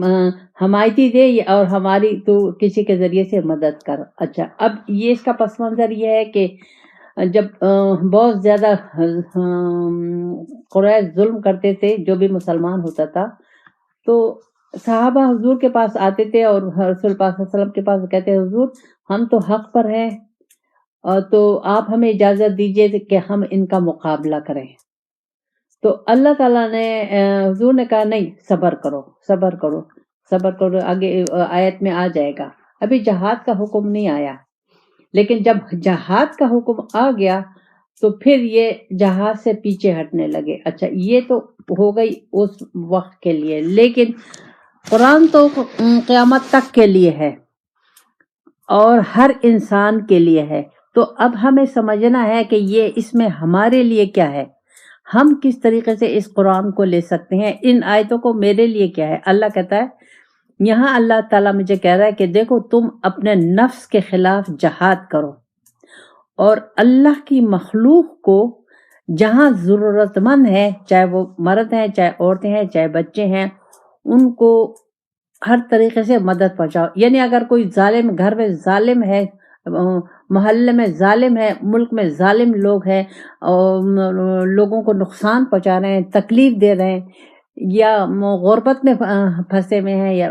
حمایتی دے اور ہماری تو کسی کے ذریعے سے مدد کر. اچھا، اب یہ اس کا پس منظر یہ ہے کہ جب بہت زیادہ قریش ظلم کرتے تھے، جو بھی مسلمان ہوتا تھا، تو صحابہ حضور کے پاس آتے تھے اور رسول پاک صلی اللہ علیہ وسلم کے پاس کہتے حضور ہم تو حق پر ہیں، تو آپ ہمیں اجازت دیجیے کہ ہم ان کا مقابلہ کریں. تو اللہ تعالیٰ نے حضور نے کہا نہیں، صبر کرو صبر کرو صبر کرو. آگے آیت میں آ جائے گا. ابھی جہاد کا حکم نہیں آیا، لیکن جب جہاد کا حکم آ گیا تو پھر یہ جہاد سے پیچھے ہٹنے لگے. اچھا، یہ تو ہو گئی اس وقت کے لیے، لیکن قرآن تو قیامت تک کے لیے ہے اور ہر انسان کے لیے ہے. تو اب ہمیں سمجھنا ہے کہ یہ اس میں ہمارے لیے کیا ہے، ہم کس طریقے سے اس قرآن کو لے سکتے ہیں. ان آیتوں کو میرے لیے کیا ہے. اللہ کہتا ہے، یہاں اللہ تعالیٰ مجھے کہہ رہا ہے کہ دیکھو، تم اپنے نفس کے خلاف جہاد کرو اور اللہ کی مخلوق کو جہاں ضرورت مند ہے، چاہے وہ مرد ہیں، چاہے عورتیں ہیں، چاہے بچے ہیں، ان کو ہر طریقے سے مدد پہنچاؤ. یعنی اگر کوئی ظالم گھر میں ظالم ہے، محلے میں ظالم ہے، ملک میں ظالم لوگ ہیں اور لوگوں کو نقصان پہنچا رہے ہیں، تکلیف دے رہے ہیں، یا غربت میں پھنسے ہوئے ہیں، یا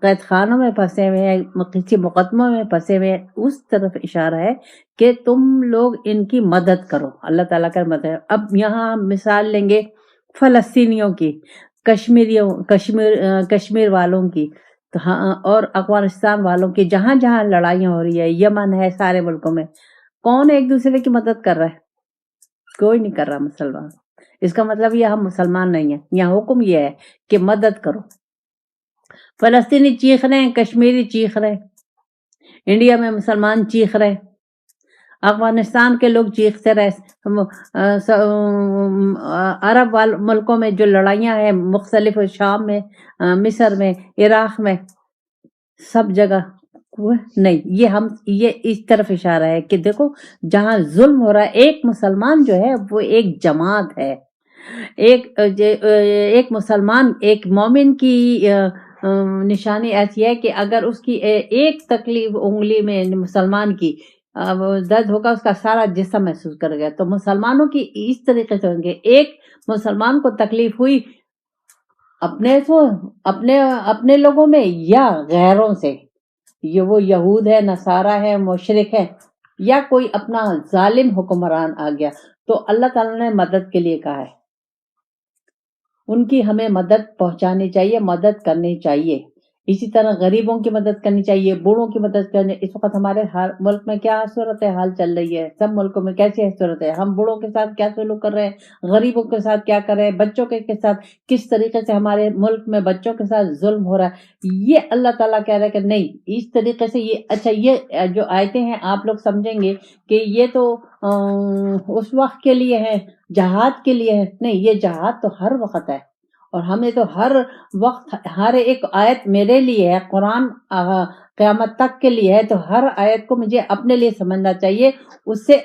قید خانوں میں پھنسے ہوئے ہیں، کسی مقدموں میں پھنسے ہوئے ہیں، اس طرف اشارہ ہے کہ تم لوگ ان کی مدد کرو. اللہ تعالیٰ کا مدد. اب یہاں ہم مثال لیں گے فلسطینیوں کی، کشمیر والوں کی، اور افغانستان والوں کی، جہاں جہاں لڑائیاں ہو رہی ہے، یمن ہے، سارے ملکوں میں کون ایک دوسرے کی مدد کر رہا ہے؟ کوئی نہیں کر رہا مسلمان. اس کا مطلب یہ ہم مسلمان نہیں ہیں. یہاں حکم یہ ہے کہ مدد کرو. فلسطینی چیخ رہے ہیں، کشمیری چیخ رہے ہیں، انڈیا میں مسلمان چیخ رہے ہیں، افغانستان کے لوگ چیختے رہے، عرب ملکوں میں جو لڑائیاں ہیں مختلف، شام میں، مصر میں، عراق میں، سب جگہ نہیں. یہ اس طرف اشارہ ہے کہ دیکھو، جہاں ظلم ہو رہا ہے، ایک مسلمان جو ہے وہ ایک جماعت ہے. ایک مسلمان، ایک مومن کی نشانی ایسی ہے کہ اگر اس کی ایک تکلیف انگلی میں مسلمان کی درد ہوگا، اس کا سارا جسم محسوس کرے گا. تو مسلمانوں کی اس طریقے سے ہوں گے، ایک مسلمان کو تکلیف ہوئی اپنے لوگوں میں یا غیروں سے، یہ وہ یہود ہے، نصارہ ہے، مشرک ہے، یا کوئی اپنا ظالم حکمران آ گیا، تو اللہ تعالیٰ نے مدد کے لیے کہا ہے. ان کی ہمیں مدد پہنچانی چاہیے، مدد کرنی چاہیے. اسی طرح غریبوں کی مدد کرنی چاہیے، بوڑھوں کی مدد کرنی. اس وقت ہمارے ہر ملک میں کیا صورت حال چل رہی ہے، سب ملکوں میں کیسی صورت ہے، ہم بوڑھوں کے ساتھ کیا سلوک کر رہے ہیں، غریبوں کے ساتھ کیا کر رہے ہیں، بچوں کے ساتھ کس طریقے سے ہمارے ملک میں بچوں کے ساتھ ظلم ہو رہا ہے. یہ اللہ تعالیٰ کہہ رہا ہے کہ نہیں، اس طریقے سے یہ اچھا، یہ جو آیتیں ہیں آپ لوگ سمجھیں گے کہ یہ تو اس وقت کے لیے ہے، جہاد کے لیے ہے. نہیں، یہ جہاد تو ہر وقت ہے، اور ہمیں تو ہر وقت ہر ایک آیت میرے لیے ہے، قرآن قیامت تک کے لیے ہے. تو ہر آیت کو مجھے اپنے لیے سمجھنا چاہیے، اس سے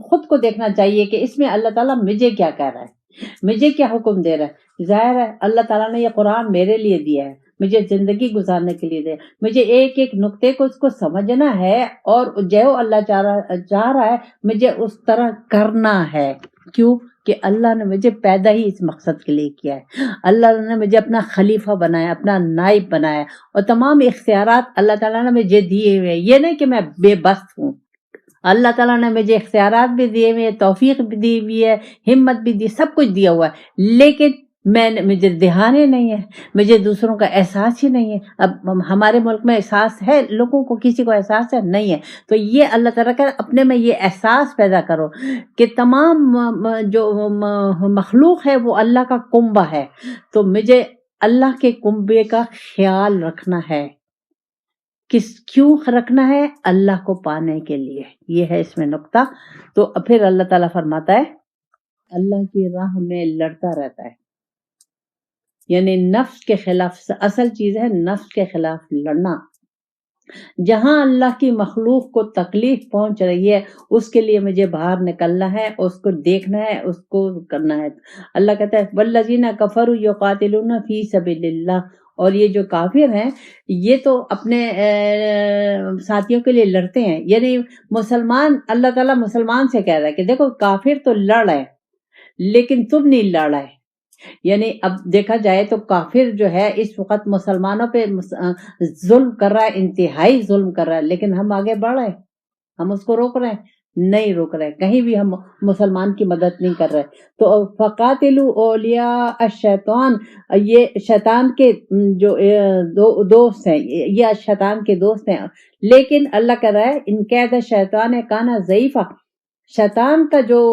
خود کو دیکھنا چاہیے کہ اس میں اللہ تعالیٰ مجھے کیا کہہ رہا ہے، مجھے کیا حکم دے رہا ہے. ظاہر ہے اللہ تعالیٰ نے یہ قرآن میرے لیے دیا ہے، مجھے زندگی گزارنے کے لیے دیا، مجھے ایک ایک نقطے کو اس کو سمجھنا ہے، اور جو اللہ چاہ رہا ہے مجھے اس طرح کرنا ہے. کیوں کہ اللہ نے مجھے پیدا ہی اس مقصد کے لیے کیا ہے. اللہ نے مجھے اپنا خلیفہ بنایا، اپنا نائب بنایا، اور تمام اختیارات اللہ تعالیٰ نے مجھے دیے ہوئے. یہ نہیں کہ میں بے بس ہوں، اللہ تعالیٰ نے مجھے اختیارات بھی دیے ہوئے، توفیق بھی دی ہوئی ہے، ہمت بھی دی، سب کچھ دیا ہوا ہے. لیکن مجھے دھیان ہی نہیں ہے، مجھے دوسروں کا احساس ہی نہیں ہے. اب ہمارے ملک میں احساس ہے، لوگوں کو کسی کو احساس ہے نہیں ہے. تو یہ اللہ تعالیٰ کا اپنے میں یہ احساس پیدا کرو کہ تمام جو مخلوق ہے وہ اللہ کا کنبہ ہے. تو مجھے اللہ کے کنبے کا خیال رکھنا ہے. کیوں رکھنا ہے؟ اللہ کو پانے کے لیے. یہ ہے اس میں نقطہ. تو پھر اللہ تعالیٰ فرماتا ہے اللہ کی راہ میں لڑتا رہتا ہے، یعنی نفس کے خلاف. اصل چیز ہے نفس کے خلاف لڑنا. جہاں اللہ کی مخلوق کو تکلیف پہنچ رہی ہے اس کے لیے مجھے باہر نکلنا ہے، اس کو دیکھنا ہے، اس کو کرنا ہے. اللہ کہتا ہے والذین کفروا یقاتلون فی سبیل اللہ. اور یہ جو کافر ہیں یہ تو اپنے ساتھیوں کے لیے لڑتے ہیں. یعنی مسلمان، اللہ تعالیٰ مسلمان سے کہہ رہا ہے کہ دیکھو کافر تو لڑ رہے ہیں لیکن تم نہیں لڑ رہے. یعنی اب دیکھا جائے تو کافر جو ہے اس وقت مسلمانوں پہ ظلم کر رہا ہے، انتہائی ظلم کر رہا ہے، لیکن ہم آگے بڑھ رہے ہیں، ہم اس کو روک رہے ہیں؟ نہیں روک رہے، کہیں بھی ہم مسلمان کی مدد نہیں کر رہے. تو فقاتلوا اولیاء الشیطان، یہ شیطان کے جو دوست ہیں، یہ شیطان کے دوست ہیں. لیکن اللہ کہہ رہا ہے ان قید شیطان کانا ضعیفا. شیطان کا جو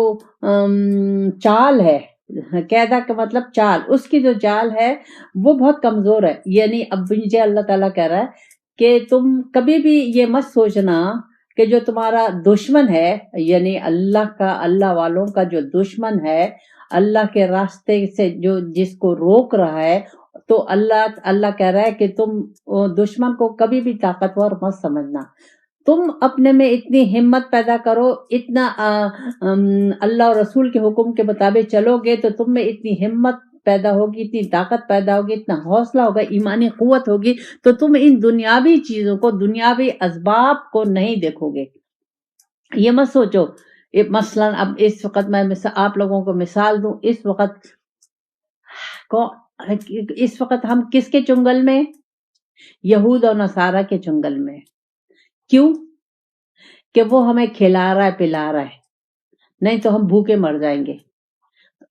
چال ہے، قیدہ کا مطلب چال، اس کی جو چال ہے وہ بہت کمزور ہے. یعنی اب مجھے اللہ تعالیٰ کہہ رہا ہے کہ تم کبھی بھی یہ مت سوچنا کہ جو تمہارا دشمن ہے، یعنی اللہ والوں کا جو دشمن ہے، اللہ کے راستے سے جو جس کو روک رہا ہے، تو اللہ کہہ رہا ہے کہ تم دشمن کو کبھی بھی طاقتور مت سمجھنا. تم اپنے میں اتنی ہمت پیدا کرو، اتنا اللہ اور رسول کے حکم کے مطابق چلو گے تو تم میں اتنی ہمت پیدا ہوگی، اتنی طاقت پیدا ہوگی، اتنا حوصلہ ہوگا، ایمانی قوت ہوگی، تو تم ان دنیاوی چیزوں کو، دنیاوی اسباب کو نہیں دیکھو گے. یہ مت سوچو. مثلا اب اس وقت میں آپ لوگوں کو مثال دوں، اس وقت ہم کس کے چنگل میں؟ یہود اور نصارہ کے چنگل میں. کیوں؟ کہ وہ ہمیں کھلا رہا ہے، پلا رہا ہے، نہیں تو ہم بھوکے مر جائیں گے.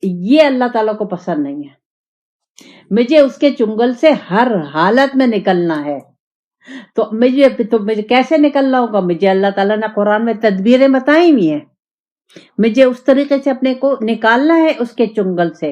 یہ اللہ تعالیٰ کو پسند نہیں ہے. مجھے اس کے چنگل سے ہر حالت میں نکلنا ہے. تو مجھے کیسے نکلنا ہوگا؟ مجھے اللہ تعالیٰ نے قرآن میں تدبیریں بتائی ہوئی ہیں. مجھے اس طریقے سے اپنے کو نکالنا ہے اس کے چنگل سے،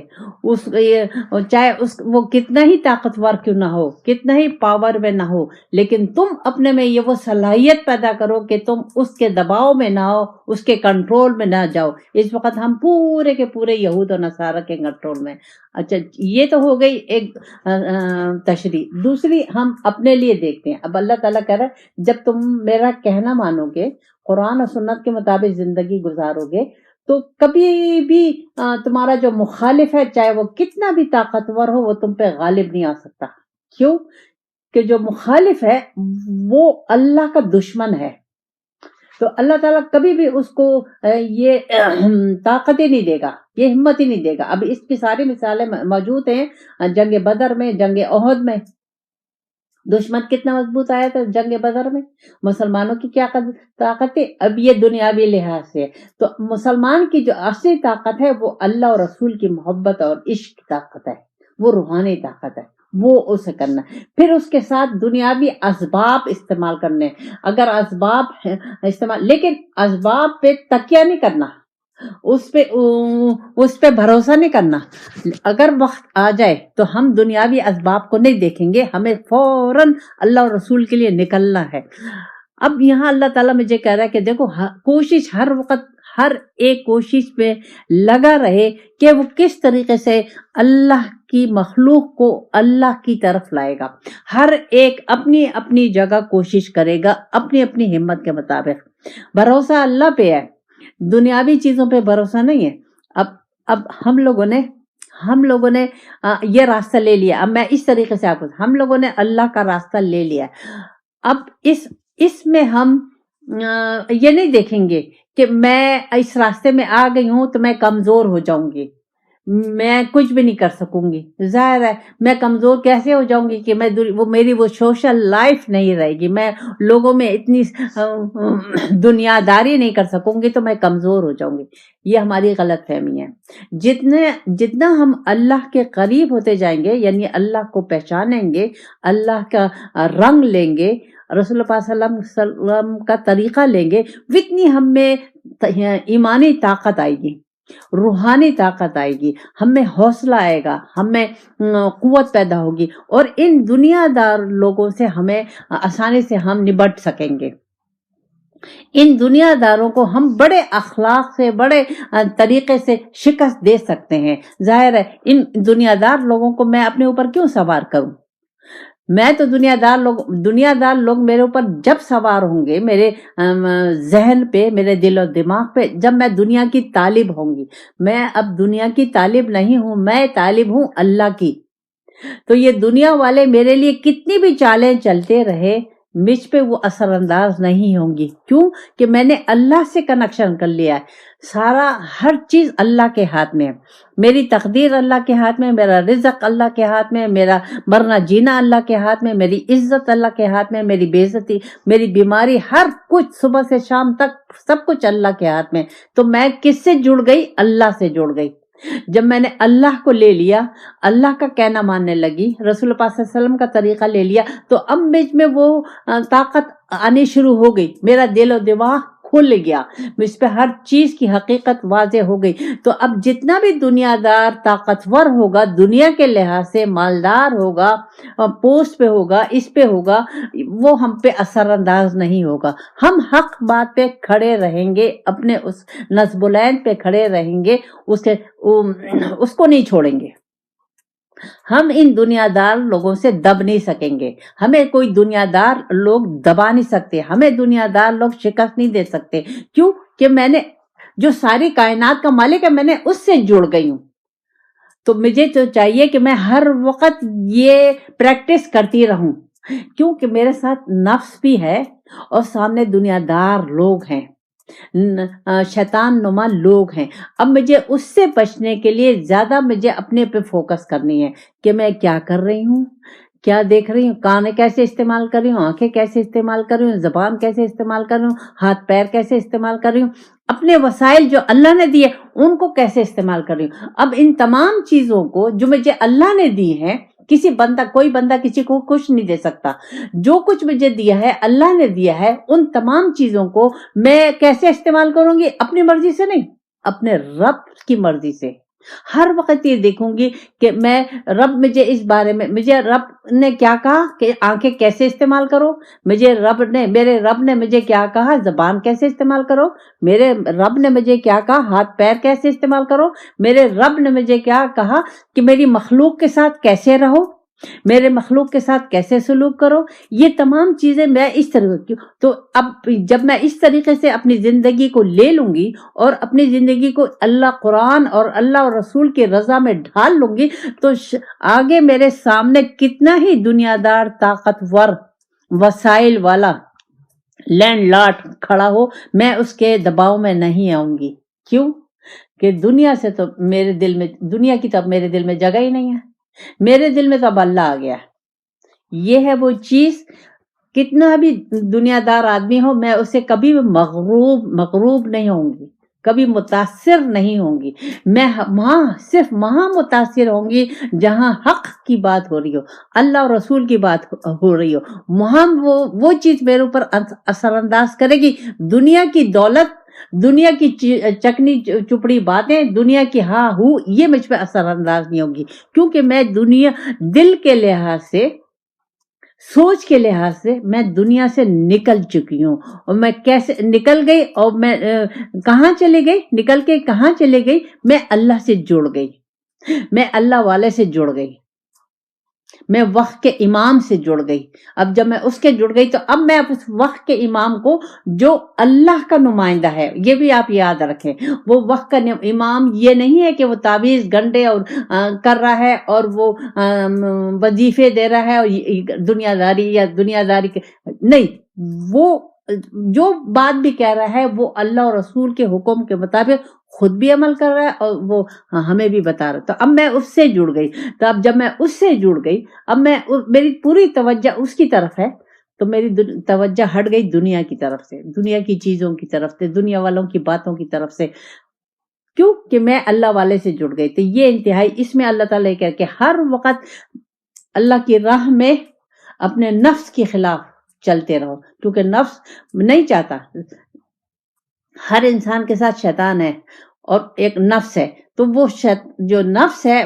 چاہے وہ کتنا ہی طاقتور کیوں نہ ہو، کتنا ہی پاور میں نہ ہو، لیکن تم اپنے میں یہ وہ صلاحیت پیدا کرو کہ تم اس کے دباؤ میں نہ ہو، اس کے کنٹرول میں نہ جاؤ. اس وقت ہم پورے کے پورے یہود اور نصارہ کے کنٹرول میں. اچھا، یہ تو ہو گئی ایک تشریح. دوسری ہم اپنے لیے دیکھتے ہیں. اب اللہ تعالیٰ کہہ رہا ہے جب تم میرا کہنا مانو گے، قرآن اور سنت کے مطابق زندگی گزارو گے، تو کبھی بھی تمہارا جو مخالف ہے، چاہے وہ کتنا بھی طاقتور ہو، وہ تم پہ غالب نہیں آ سکتا. کیوں کہ جو مخالف ہے وہ اللہ کا دشمن ہے، تو اللہ تعالیٰ کبھی بھی اس کو یہ طاقت ہی نہیں دے گا، یہ ہمت ہی نہیں دے گا۔ اب اس کی ساری مثالیں موجود ہیں جنگ بدر میں، جنگ احد میں۔ دشمن کتنا مضبوط آیا تھا جنگ بدر میں، مسلمانوں کی کیا طاقت تھی۔ اب یہ دنیاوی لحاظ سے تو مسلمان کی جو اصلی طاقت ہے وہ اللہ اور رسول کی محبت اور عشق کی طاقت ہے، وہ روحانی طاقت ہے، وہ اسے کرنا۔ پھر اس کے ساتھ دنیاوی اسباب استعمال کرنے، اگر اسباب استعمال، لیکن اسباب پہ تکیہ نہیں کرنا، اس پہ بھروسہ نہیں کرنا۔ اگر وقت آ جائے تو ہم دنیاوی اسباب کو نہیں دیکھیں گے، ہمیں فوراً اللہ اور رسول کے لیے نکلنا ہے۔ اب یہاں اللہ تعالیٰ مجھے کہہ رہا ہے کہ دیکھو کوشش ہر وقت، ہر ایک کوشش پہ لگا رہے کہ وہ کس طریقے سے اللہ کی مخلوق کو اللہ کی طرف لائے گا۔ ہر ایک اپنی اپنی جگہ کوشش کرے گا، اپنی اپنی ہمت کے مطابق۔ بھروسہ اللہ پہ ہے، دنیاوی چیزوں پہ بھروسہ نہیں ہے۔ اب ہم لوگوں نے یہ راستہ لے لیا۔ اب میں اس طریقے سے آپ کو، ہم لوگوں نے اللہ کا راستہ لے لیا۔ اب اس میں ہم یہ نہیں دیکھیں گے کہ میں اس راستے میں آ گئی ہوں تو میں کمزور ہو جاؤں گی، میں کچھ بھی نہیں کر سکوں گی۔ ظاہر ہے میں کمزور کیسے ہو جاؤں گی کہ میری وہ سوشل لائف نہیں رہے گی، میں لوگوں میں اتنی دنیا داری نہیں کر سکوں گی، تو میں کمزور ہو جاؤں گی۔ یہ ہماری غلط فہمی ہے۔ جتنا ہم اللہ کے قریب ہوتے جائیں گے، یعنی اللہ کو پہچانیں گے، اللہ کا رنگ لیں گے، رسول اللہ صلی اللہ علیہ وسلم کا طریقہ لیں گے، اتنی ہم میں ایمانی طاقت آئے گی، روحانی طاقت آئے گی، ہم میں حوصلہ آئے گا، ہم میں قوت پیدا ہوگی، اور ان دنیا دار لوگوں سے ہمیں آسانی سے ہم نبٹ سکیں گے۔ ان دنیا داروں کو ہم بڑے اخلاق سے، بڑے طریقے سے شکست دے سکتے ہیں۔ ظاہر ہے ان دنیا دار لوگوں کو میں اپنے اوپر کیوں سوار کروں؟ میں تو دنیا دار لوگ میرے اوپر جب سوار ہوں گے، میرے ذہن پہ، میرے دل و دماغ پہ، جب میں دنیا کی طالب ہوں گی۔ میں اب دنیا کی طالب نہیں ہوں، میں طالب ہوں اللہ کی۔ تو یہ دنیا والے میرے لیے کتنی بھی چالیں چلتے رہے، مجھ پہ وہ اثر انداز نہیں ہوں گی۔ کیوں کہ میں نے اللہ سے کنیکشن کر لیا ہے۔ سارا ہر چیز اللہ کے ہاتھ میں ہے، میری تقدیر اللہ کے ہاتھ میں، میرا رزق اللہ کے ہاتھ میں، میرا مرنا جینا اللہ کے ہاتھ میں، میری عزت اللہ کے ہاتھ میں، میری بے عزتی، میری بیماری، ہر کچھ صبح سے شام تک سب کچھ اللہ کے ہاتھ میں۔ تو میں کس سے جڑ گئی؟ اللہ سے جڑ گئی۔ جب میں نے اللہ کو لے لیا، اللہ کا کہنا ماننے لگی، رسول اللہ صلی اللہ علیہ وسلم کا طریقہ لے لیا، تو اب مجھ میں وہ طاقت آنی شروع ہو گئی، میرا دل و دماغ کھل گیا، مجھ پہ ہر چیز کی حقیقت واضح ہو گئی۔ تو اب جتنا بھی دنیا دار طاقتور ہوگا، دنیا کے لحاظ سے مالدار ہوگا، پوسٹ پہ ہوگا، اس پہ ہوگا، وہ ہم پہ اثر انداز نہیں ہوگا۔ ہم حق بات پہ کھڑے رہیں گے، اپنے اس نصب العین پہ کھڑے رہیں گے، اس کو نہیں چھوڑیں گے۔ ہم ان دنیا دار لوگوں سے دب نہیں سکیں گے، ہمیں کوئی دنیا دار لوگ دبا نہیں سکتے، ہمیں دنیا دار لوگ شکست نہیں دے سکتے۔ کیوں کہ میں نے جو ساری کائنات کا مالک ہے، میں نے اس سے جڑ گئی ہوں۔ تو مجھے تو چاہیے کہ میں ہر وقت یہ پریکٹس کرتی رہوں، کیونکہ میرے ساتھ نفس بھی ہے اور سامنے دنیا دار لوگ ہیں، شیطان نما لوگ ہیں۔ اب مجھے اس سے بچنے کے لیے زیادہ مجھے اپنے پہ فوکس کرنی ہے کہ میں کیا کر رہی ہوں، کیا دیکھ رہی ہوں، کان کیسے استعمال کر رہی ہوں، آنکھیں کیسے استعمال کر رہی ہوں، زبان کیسے استعمال کر رہی ہوں، ہاتھ پیر کیسے استعمال کر رہی ہوں، اپنے وسائل جو اللہ نے دیے ان کو کیسے استعمال کر رہی ہوں۔ اب ان تمام چیزوں کو جو مجھے اللہ نے دی ہیں، کوئی بندہ کسی کو کچھ نہیں دے سکتا، جو کچھ مجھے دیا ہے اللہ نے دیا ہے، ان تمام چیزوں کو میں کیسے استعمال کروں گی؟ اپنی مرضی سے نہیں، اپنے رب کی مرضی سے۔ ہر وقت یہ دیکھوں گی کہ میں رب مجھے اس بارے میں، مجھے رب نے کیا کہا کہ آنکھیں کیسے استعمال کرو، میرے رب نے مجھے کیا کہا زبان کیسے استعمال کرو، میرے رب نے مجھے کیا کہا ہاتھ پیر کیسے استعمال کرو، میرے رب نے مجھے کیا کہا کہ میری مخلوق کے ساتھ کیسے رہو۔ میرے مخلوق کے ساتھ کیسے سلوک کرو، یہ تمام چیزیں میں اس طرح کی. تو اب جب میں اس طریقے سے اپنی زندگی کو لے لوں گی اور اپنی زندگی کو اللہ قرآن اور اللہ اور رسول کی رضا میں ڈھال لوں گی، تو آگے میرے سامنے کتنا ہی دنیا دار، طاقتور، وسائل والا لینڈ لاٹ کھڑا ہو، میں اس کے دباؤ میں نہیں آؤں گی. کیوں کہ دنیا سے تو میرے دل میں، دنیا کی تو اب میرے دل میں جگہ ہی نہیں ہے. میرے دل میں تو اب اللہ آ گیا. یہ ہے وہ چیز، کتنا بھی دنیا دار آدمی ہو، میں اسے کبھی مغروب نہیں ہوں گی، کبھی متاثر نہیں ہوں گی. میں صرف وہاں متاثر ہوں گی جہاں حق کی بات ہو رہی ہو، اللہ اور رسول کی بات ہو رہی ہو. وہاں وہ چیز میرے اوپر اثر انداز کرے گی. دنیا کی دولت، دنیا کی چکنی چپڑی باتیں، دنیا کی ہاں ہو، یہ مجھ پہ اثر انداز نہیں ہوگی. کیونکہ میں دنیا، دل کے لحاظ سے، سوچ کے لحاظ سے میں دنیا سے نکل چکی ہوں. اور میں کیسے نکل گئی، اور میں کہاں چلے گئی، نکل کے کہاں چلے گئی؟ میں اللہ سے جڑ گئی، میں اللہ والے سے جڑ گئی، میں وقت کے امام سے جڑ گئی. اب جب میں اس کے جڑ گئی تو اب میں اس وقت کے امام کو، جو اللہ کا نمائندہ ہے، یہ بھی آپ یاد رکھیں، وہ وقت کا امام یہ نہیں ہے کہ وہ تعویذ گنڈے اور کر رہا ہے اور وہ وظیفے دے رہا ہے اور دنیا داری نہیں. وہ جو بات بھی کہہ رہا ہے وہ اللہ اور رسول کے حکم کے مطابق خود بھی عمل کر رہا ہے اور وہ ہمیں بھی بتا رہا ہے. تو اب میں اس سے جڑ گئی. تو اب جب میں اس سے جڑ گئی، اب میری پوری توجہ اس کی طرف ہے، تو میری توجہ ہٹ گئی دنیا کی طرف سے، دنیا کی چیزوں کی طرف سے، دنیا والوں کی باتوں کی طرف سے. کیوں کہ میں اللہ والے سے جڑ گئی. تو یہ انتہائی، اس میں اللہ تعالیٰ کہہ کہ ہر وقت اللہ کی راہ میں اپنے نفس کے خلاف چلتے رہو، کیونکہ نفس نہیں چاہتا. ہر انسان کے ساتھ شیطان ہے اور ایک نفس ہے. تو وہ جو نفس ہے،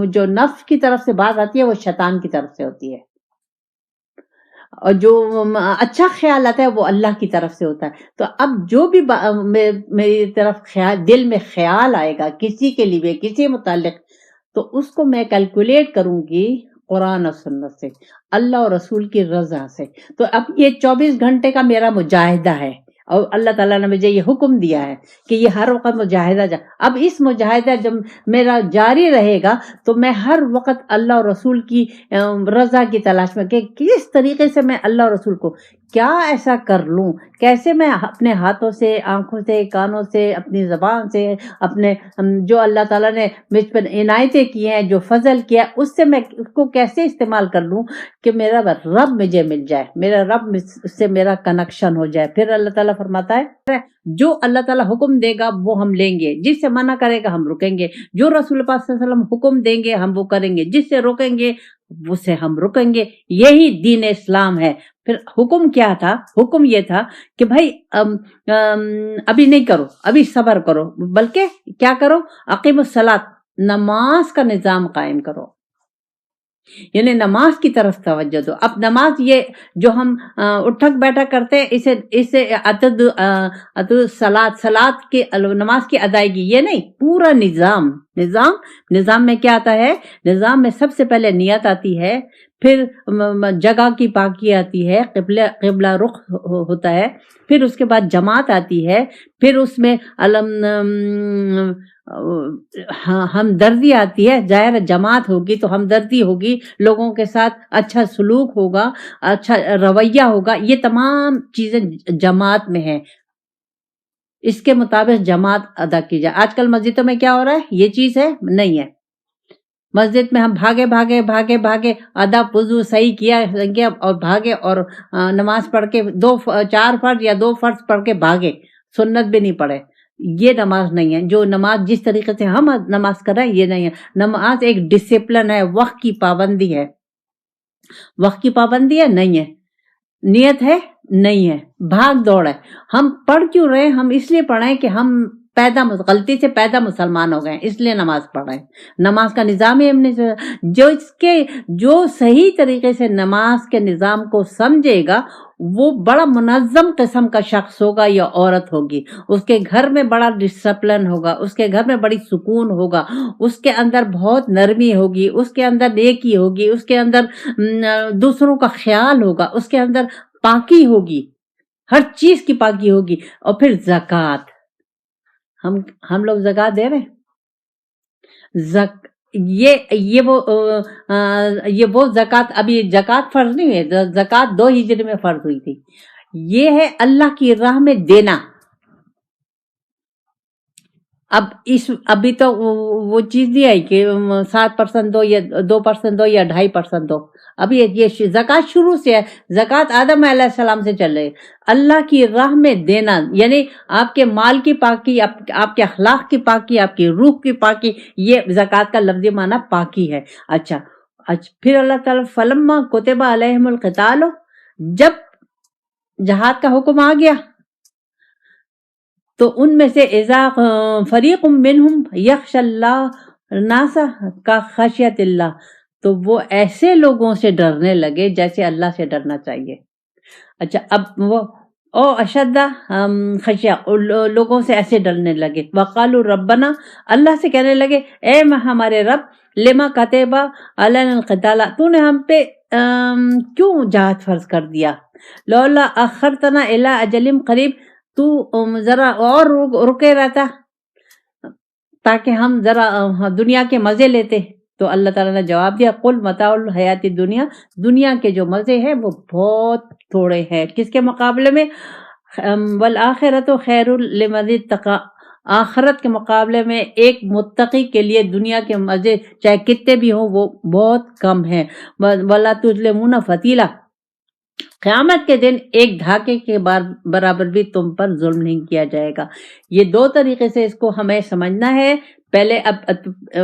جو نفس کی طرف سے بات آتی ہے، وہ شیطان کی طرف سے ہوتی ہے. اور جو اچھا خیال آتا ہے وہ اللہ کی طرف سے ہوتا ہے. تو اب جو بھی میری طرف خیال، دل میں خیال آئے گا کسی کے لیے، کسی متعلق، تو اس کو میں کیلکولیٹ کروں گی قرآن اور سنت سے، اللہ اور رسول کی رضا سے. تو اب یہ 24 گھنٹے کا میرا مجاہدہ ہے، اور اللہ تعالیٰ نے مجھے یہ حکم دیا ہے کہ یہ ہر وقت مجاہدہ اب اس مجاہدہ جب میرا جاری رہے گا تو میں ہر وقت اللہ اور رسول کی رضا کی تلاش میں، کہ کس طریقے سے میں اللہ اور رسول کو کیا ایسا کر لوں، کیسے میں اپنے ہاتھوں سے، آنکھوں سے، کانوں سے، اپنی زبان سے، اپنے جو اللہ تعالیٰ نے مجھ پر عنایتیں کی ہیں، جو فضل کیا، اس سے میں اس کو کیسے استعمال کر لوں کہ میرا رب مجھے مل جائے، میرا رب سے میرا کنیکشن ہو جائے. پھر اللہ تعالیٰ فرماتا ہے جو اللہ تعالیٰ حکم دے گا وہ ہم لیں گے، جس سے منع کرے گا ہم رکیں گے، جو رسول پاک صلی اللہ علیہ وسلم حکم دیں گے ہم وہ کریں گے، جس سے روکیں گے اس سے ہم رکیں گے. یہی دین اسلام ہے. پھر حکم کیا تھا؟ حکم یہ تھا کہ بھائی ابھی نہیں کرو، ابھی صبر کرو، بلکہ کیا کرو؟ اقیم الصلاۃ، نماز کا نظام قائم کرو، یعنی نماز کی طرف توجہ دو. اب نماز یہ جو ہم اٹھک بیٹھک کرتے ہیں، اسے صلاۃ کی، نماز کی ادائیگی، یہ نہیں، پورا نظام میں کیا آتا ہے؟ نظام میں سب سے پہلے نیت آتی ہے، پھر جگہ کی پاکی آتی ہے، قبلہ رخ ہوتا ہے، پھر اس کے بعد جماعت آتی ہے، پھر اس میں ہمدردی آتی ہے. ظاہر جماعت ہوگی تو ہمدردی ہوگی، لوگوں کے ساتھ اچھا سلوک ہوگا، اچھا رویہ ہوگا. یہ تمام چیزیں جماعت میں ہیں، اس کے مطابق جماعت ادا کی جائے. آج کل مسجدوں میں کیا ہو رہا ہے؟ یہ چیز ہے نہیں ہے. مسجد میں ہم بھاگے ادب وضو صحیح کیا اور بھاگے، اور نماز پڑھ کے 4 فرض یا 2 فرض پڑھ کے بھاگے، سنت بھی نہیں پڑھے. یہ نماز نہیں ہے. جو نماز جس طریقے سے ہم نماز کر رہے ہیں یہ نہیں ہے. نماز ایک ڈسپلن ہے، وقت کی پابندی ہے. وقت کی پابندی ہے نہیں ہے، نیت ہے نہیں ہے، بھاگ دوڑ ہے. ہم پڑھ کیوں رہے؟ ہم اس لیے پڑھیں کہ ہم غلطی سے پیدا مسلمان ہو گئے ہیں، اس لیے نماز پڑھ رہے ہیں۔ نماز کا نظام ہی ہم نے جو صحیح طریقے سے نماز کے نظام کو سمجھے گا وہ بڑا منظم قسم کا شخص ہوگا یا عورت ہوگی، اس کے گھر میں بڑا ڈسپلن ہوگا، اس کے گھر میں بڑی سکون ہوگا، اس کے اندر بہت نرمی ہوگی، اس کے اندر نیکی ہوگی، اس کے اندر دوسروں کا خیال ہوگا، اس کے اندر پاکی ہوگی، ہر چیز کی پاکی ہوگی۔ اور پھر زکوٰۃ، ہم لوگ زکوٰۃ دے رہے ہیں۔ یہ وہ زکوٰۃ، ابھی زکوٰۃ فرض نہیں ہے، زکوٰۃ 2 ہجری میں فرض ہوئی تھی۔ یہ ہے اللہ کی راہ میں دینا۔ ابھی تو وہ چیز نہیں آئی کہ 7% دو یا 2% دو یا 2.5% دو۔ ابھی یہ زکوٰۃ شروع سے ہے، زکوٰۃ آدم علیہ السلام سے چل رہی۔ اللہ کی راہ میں دینا یعنی آپ کے مال کی پاکی، آپ کے اخلاق کی پاکی، آپ کی روح کی پاکی، یہ زکوٰۃ کا لفظی معنی پاکی ہے۔ اچھا پھر اللہ تعالیٰ فلما کتب علیہم القتال، جب جہاد کا حکم آ گیا تو ان میں سے اذا فریق منہم یخشی اللہ الناس کا خشیت اللہ، تو وہ ایسے لوگوں سے ڈرنے لگے جیسے اللہ سے ڈرنا چاہیے۔ اچھا اب وہ اشد خشیہ، لوگوں سے ایسے ڈرنے لگے۔ وقالوا ربنا، اللہ سے کہنے لگے اے ہمارے رب، لما کتبا علینا القتال، تو نے ہم پہ کیوں جہاد فرض کر دیا؟ لولا اخرتنا الی اجل قریب، تو ذرا اور رکے رہتا تاکہ ہم ذرا دنیا کے مزے لیتے۔ تو اللہ تعالیٰ نے جواب دیا قل متاع الحیات الدنیا، دنیا کے جو مزے ہیں وہ بہت تھوڑے ہیں کس کے مقابلے میں؟ والآخرۃ خیر لمن اتقی، آخرت کے مقابلے میں ایک متقی کے لیے دنیا کے مزے چاہے کتنے بھی ہوں وہ بہت کم ہیں۔ ولا تظلمون فتیلا، قیامت کے دن ایک دھاگے کے برابر بھی تم پر ظلم نہیں کیا جائے گا۔ یہ 2 طریقے سے اس کو ہمیں سمجھنا ہے، پہلے اب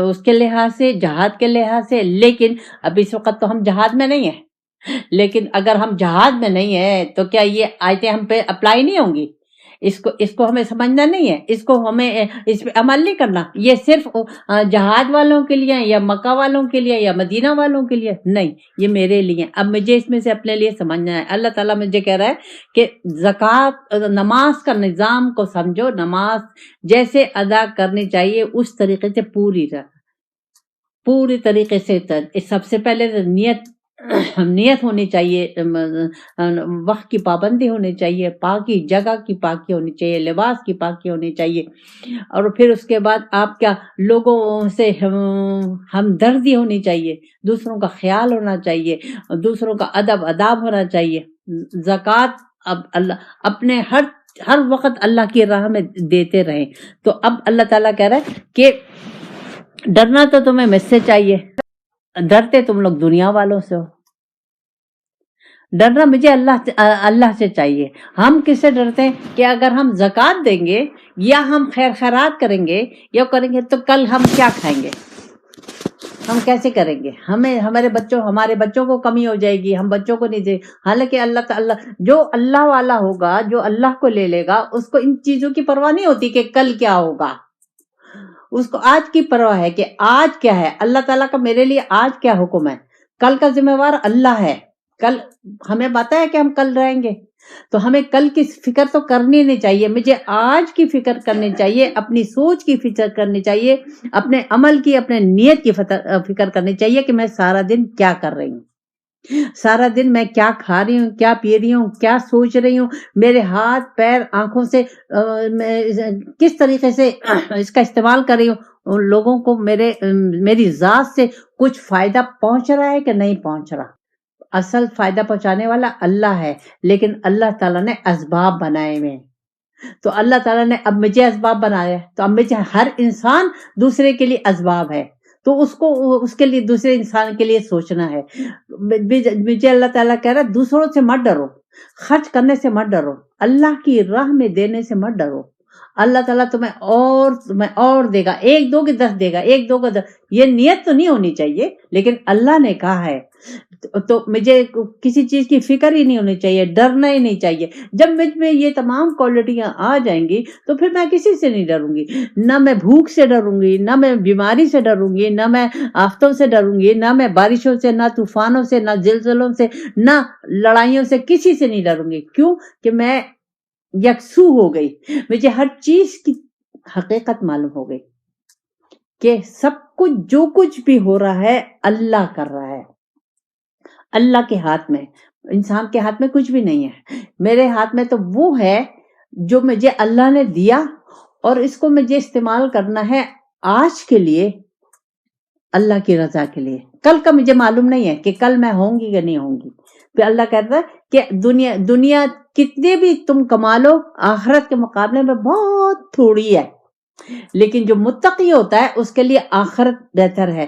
اس کے لحاظ سے، جہاد کے لحاظ سے، لیکن اب اس وقت تو ہم جہاد میں نہیں ہیں، لیکن اگر ہم جہاد میں نہیں ہیں تو کیا یہ آیتیں ہم پہ اپلائی نہیں ہوں گی؟ اس کو ہمیں سمجھنا نہیں ہے، اس کو ہمیں اس پہ عمل نہیں کرنا۔ یہ صرف جہاد والوں کے لیے یا مکہ والوں کے لیے یا مدینہ والوں کے لیے نہیں، یہ میرے لیے۔ اب مجھے اس میں سے اپنے لیے سمجھنا ہے۔ اللہ تعالیٰ مجھے کہہ رہا ہے کہ زکوٰۃ، نماز کا نظام کو سمجھو، نماز جیسے ادا کرنی چاہیے اس طریقے سے پوری طریقے سے۔ سب سے پہلے نیت ہونی چاہیے، وقت کی پابندی ہونی چاہیے، پاکی، جگہ کی پاکی ہونی چاہیے، لباس کی پاکی ہونی چاہیے، اور پھر اس کے بعد آپ کیا، لوگوں سے ہمدردی ہونی چاہیے، دوسروں کا خیال ہونا چاہیے، دوسروں کا ادب ہونا چاہیے۔ زکوٰۃ اب اللہ اپنے ہر وقت اللہ کی راہ میں دیتے رہیں۔ تو اب اللہ تعالیٰ کہہ رہا ہے کہ ڈرنا تو تمہیں مجھ سے چاہیے، ڈرتے تم لوگ دنیا والوں سے ہو، ڈرنا مجھے اللہ سے چاہیے۔ ہم کس سے ڈرتے ہیں کہ اگر ہم زکوٰۃ دیں گے یا ہم خیر خیرات کریں گے یا کریں گے تو کل ہم کیا کھائیں گے، ہم کیسے کریں گے، ہمارے بچوں کو کمی ہو جائے گی، ہم بچوں کو نہیں دیں۔ حالانکہ اللہ تعالیٰ جو اللہ والا ہوگا، جو اللہ کو لے لے گا، اس کو ان چیزوں کی پرواہ نہیں ہوتی کہ کل کیا ہوگا، اس کو آج کی پرواہ ہے کہ آج کیا ہے۔ اللہ تعالیٰ کا میرے لیے آج کیا حکم ہے، کل کا ذمہ وار اللہ ہے۔ کل ہمیں پتا ہے کہ ہم کل رہیں گے، تو ہمیں کل کی فکر تو کرنی نہیں چاہیے، مجھے آج کی فکر کرنی چاہیے، اپنی سوچ کی فکر کرنی چاہیے، اپنے عمل کی، اپنے نیت کی فکر کرنی چاہیے کہ میں سارا دن کیا کر رہی ہوں، سارا دن میں کیا کھا رہی ہوں، کیا پی رہی ہوں، کیا سوچ رہی ہوں، میرے ہاتھ پیر آنکھوں سے کس طریقے سے اس کا استعمال کر رہی ہوں، ان لوگوں کو میری ذات سے کچھ فائدہ پہنچ رہا ہے کہ نہیں پہنچ رہا۔ اصل فائدہ پہنچانے والا اللہ ہے، لیکن اللہ تعالیٰ نے اسباب بنائے ہوئے ہیں۔ تو اللہ تعالیٰ نے اب مجھے اسباب بنایا ہے، تو اب مجھے، ہر انسان دوسرے کے لیے اسباب ہے، تو اس کے لیے، دوسرے انسان کے لیے سوچنا ہے۔ مجھے اللہ تعالیٰ کہہ رہا ہے دوسروں سے مت ڈرو، خرچ کرنے سے مت ڈرو، اللہ کی راہ میں دینے سے مت ڈرو۔ اللہ تعالیٰ تمہیں اور دے گا، 1 2 کے 10 دے گا، 1 2 کا 10۔ یہ نیت تو نہیں ہونی چاہیے، لیکن اللہ نے کہا ہے تو مجھے کسی چیز کی فکر ہی نہیں ہونی چاہیے، ڈرنا ہی نہیں چاہیے. جب مجھ میں یہ تمام کوالٹیاں آ جائیں گی تو پھر میں کسی سے نہیں ڈروں گی. نہ میں بھوک سے ڈروں گی، نہ میں بیماری سے ڈروں گی، نہ میں آفتوں سے ڈروں گی، نہ میں بارشوں سے، نہ طوفانوں سے، نہ زلزلوں سے، نہ لڑائیوں سے، کسی سے نہیں ڈروں گی. کیوں کہ میں یکسو ہو گئی، مجھے ہر چیز کی حقیقت معلوم ہو گئی کہ سب کچھ جو کچھ بھی ہو رہا ہے اللہ کر رہا ہے. اللہ کے ہاتھ میں، انسان کے ہاتھ میں کچھ بھی نہیں ہے. میرے ہاتھ میں تو وہ ہے جو مجھے اللہ نے دیا، اور اس کو مجھے استعمال کرنا ہے آج کے لیے، اللہ کی رضا کے لیے. کل کا مجھے معلوم نہیں ہے کہ کل میں ہوں گی یا نہیں ہوں گی. پھر اللہ کہتا ہے کہ دنیا کتنے بھی تم کما لو، آخرت کے مقابلے میں بہت تھوڑی ہے. لیکن جو متقی ہوتا ہے اس کے لیے آخرت بہتر ہے.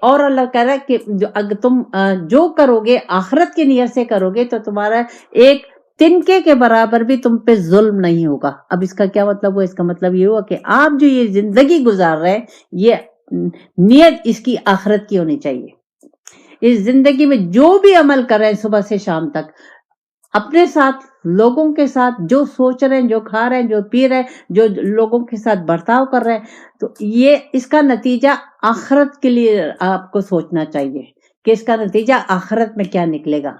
اور اللہ کہہ رہا ہے کہ اگر تم جو کرو گے آخرت کی نیت سے کرو گے تو تمہارا ایک تنکے کے برابر بھی تم پہ ظلم نہیں ہوگا. اب اس کا کیا مطلب ہوا؟ اس کا مطلب یہ ہوا کہ آپ جو یہ زندگی گزار رہے ہیں، یہ نیت اس کی آخرت کی ہونی چاہیے. اس زندگی میں جو بھی عمل کر رہے ہیں صبح سے شام تک، اپنے ساتھ، لوگوں کے ساتھ، جو سوچ رہے ہیں، جو کھا رہے ہیں، جو پی رہے ہیں، جو لوگوں کے ساتھ برتاؤ کر رہے ہیں، تو یہ اس کا نتیجہ آخرت کے لیے آپ کو سوچنا چاہیے کہ اس کا نتیجہ آخرت میں کیا نکلے گا.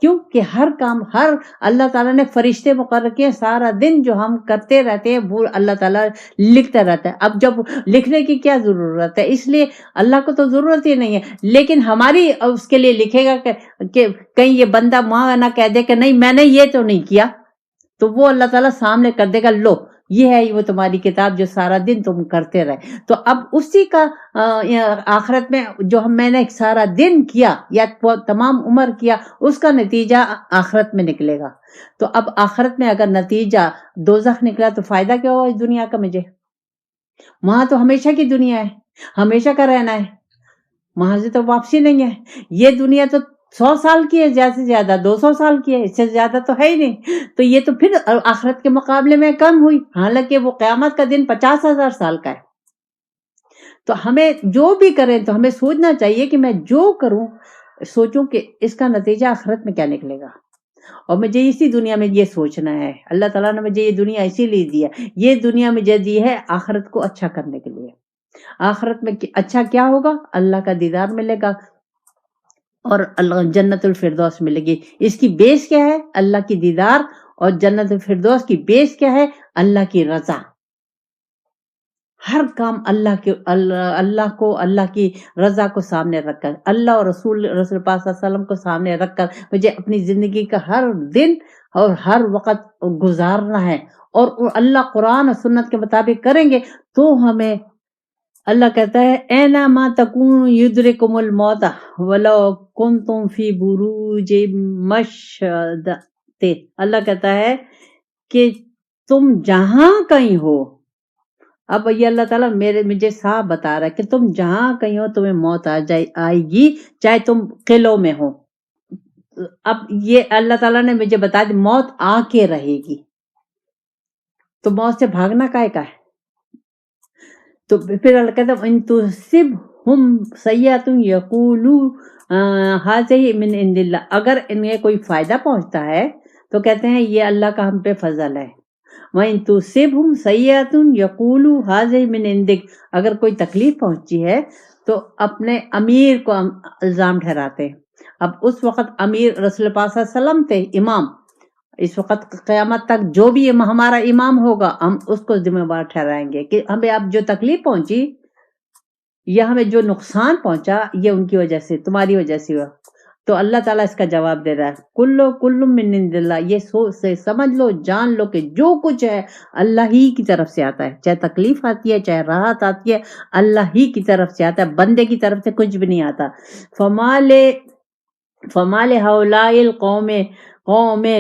کیوں کہ ہر کام، ہر اللہ تعالیٰ نے فرشتے مقرر کیے، سارا دن جو ہم کرتے رہتے ہیں وہ اللہ تعالیٰ لکھتا رہتا ہے. اب جب لکھنے کی کیا ضرورت ہے؟ اس لیے اللہ کو تو ضرورت ہی نہیں ہے، لیکن ہماری اس کے لیے لکھے گا کہ کہیں یہ بندہ وہاں نہ کہہ دے کہ نہیں میں نے یہ تو نہیں کیا، تو وہ اللہ تعالیٰ سامنے کر دے گا، لو یہ ہے وہ تمہاری کتاب جو سارا دن تم کرتے رہے. تو اب اسی کا آخرت میں جو میں نے سارا دن کیا یا تمام عمر کیا، اس کا نتیجہ آخرت میں نکلے گا. تو اب آخرت میں اگر نتیجہ دوزخ نکلا تو فائدہ کیا ہوا اس دنیا کا مجھے؟ وہاں تو ہمیشہ کی دنیا ہے، ہمیشہ کا رہنا ہے، وہاں سے تو واپسی نہیں ہے. یہ دنیا تو 100 سال کی ہے، زیادہ سے زیادہ 200 سال کی ہے، اس سے زیادہ تو ہے ہی نہیں. تو یہ تو پھر آخرت کے مقابلے میں کم ہوئی، حالانکہ وہ قیامت کا دن 50,000 سال کا ہے. تو ہمیں جو بھی کریں تو ہمیں سوچنا چاہیے کہ میں جو کروں سوچوں کہ اس کا نتیجہ آخرت میں کیا نکلے گا. اور مجھے اسی دنیا میں یہ سوچنا ہے. اللہ تعالیٰ نے مجھے یہ دنیا اسی لیے دی ہے، یہ دنیا مجھے دی ہے آخرت کو اچھا کرنے کے لیے. آخرت میں اچھا کیا ہوگا؟ اللہ کا دیدار ملے گا اور جنت الفردوس ملے گی. اس کی بیس کیا ہے؟ اللہ کی دیدار. اور جنت الفردوس کی بیس کیا ہے؟ اللہ کی رضا. ہر کام اللہ کو اللہ کی رضا کو سامنے رکھ کر، اللہ اور رسول پاک صلی اللہ علیہ وسلم کو سامنے رکھ کر مجھے اپنی زندگی کا ہر دن اور ہر وقت گزارنا ہے. اور اللہ قرآن اور سنت کے مطابق کریں گے تو ہمیں، اللہ کہتا ہے اینما تکون یدرکم الموت ولو کنتم فی بروج مشدہ. اللہ کہتا ہے کہ تم جہاں کہیں ہو، اب یہ اللہ تعالیٰ مجھے صاف بتا رہا ہے کہ تم جہاں کہیں ہو تمہیں موت آئے گی، چاہے تم قلعوں میں ہو. اب یہ اللہ تعالیٰ نے مجھے بتا دی موت آ کے رہے گی، تو موت سے بھاگنا کائے کا ہے؟ تو پھر اللہ کہتا ہے ان تصبہم سیئۃ یقولوا ھذہ من عند اللہ. اگر انہیں کوئی فائدہ پہنچتا ہے تو کہتے ہیں یہ اللہ کا ہم پہ فضل ہے. وَإِن تُصِبْهُمْ سَيِّئَةٌ يَقُولُوا هَذِهِ مِنْ عِنْدِكَ. اگر کوئی تکلیف پہنچی ہے تو اپنے امیر کو الزام ٹھہراتے ہیں. اب اس وقت امیر رسول پاک صلی اللہ علیہ وسلم تھے، امام. اس وقت قیامت تک جو بھی ہمارا امام ہوگا ہم اس کو ذمہ دار ٹھہرائیں گے کہ ہمیں اب جو تکلیف پہنچی یا ہمیں جو نقصان پہنچا یہ ان کی وجہ سے، تمہاری وجہ سے ہوا. تو اللہ تعالیٰ اس کا جواب دے رہا ہے کل من عند اللہ. یہ سمجھ لو، جان لو کہ جو کچھ ہے اللہ ہی کی طرف سے آتا ہے. چاہے تکلیف آتی ہے، چاہے راحت آتی ہے، اللہ ہی کی طرف سے آتا ہے، بندے کی طرف سے کچھ بھی نہیں آتا. فمال ہؤلاء القوم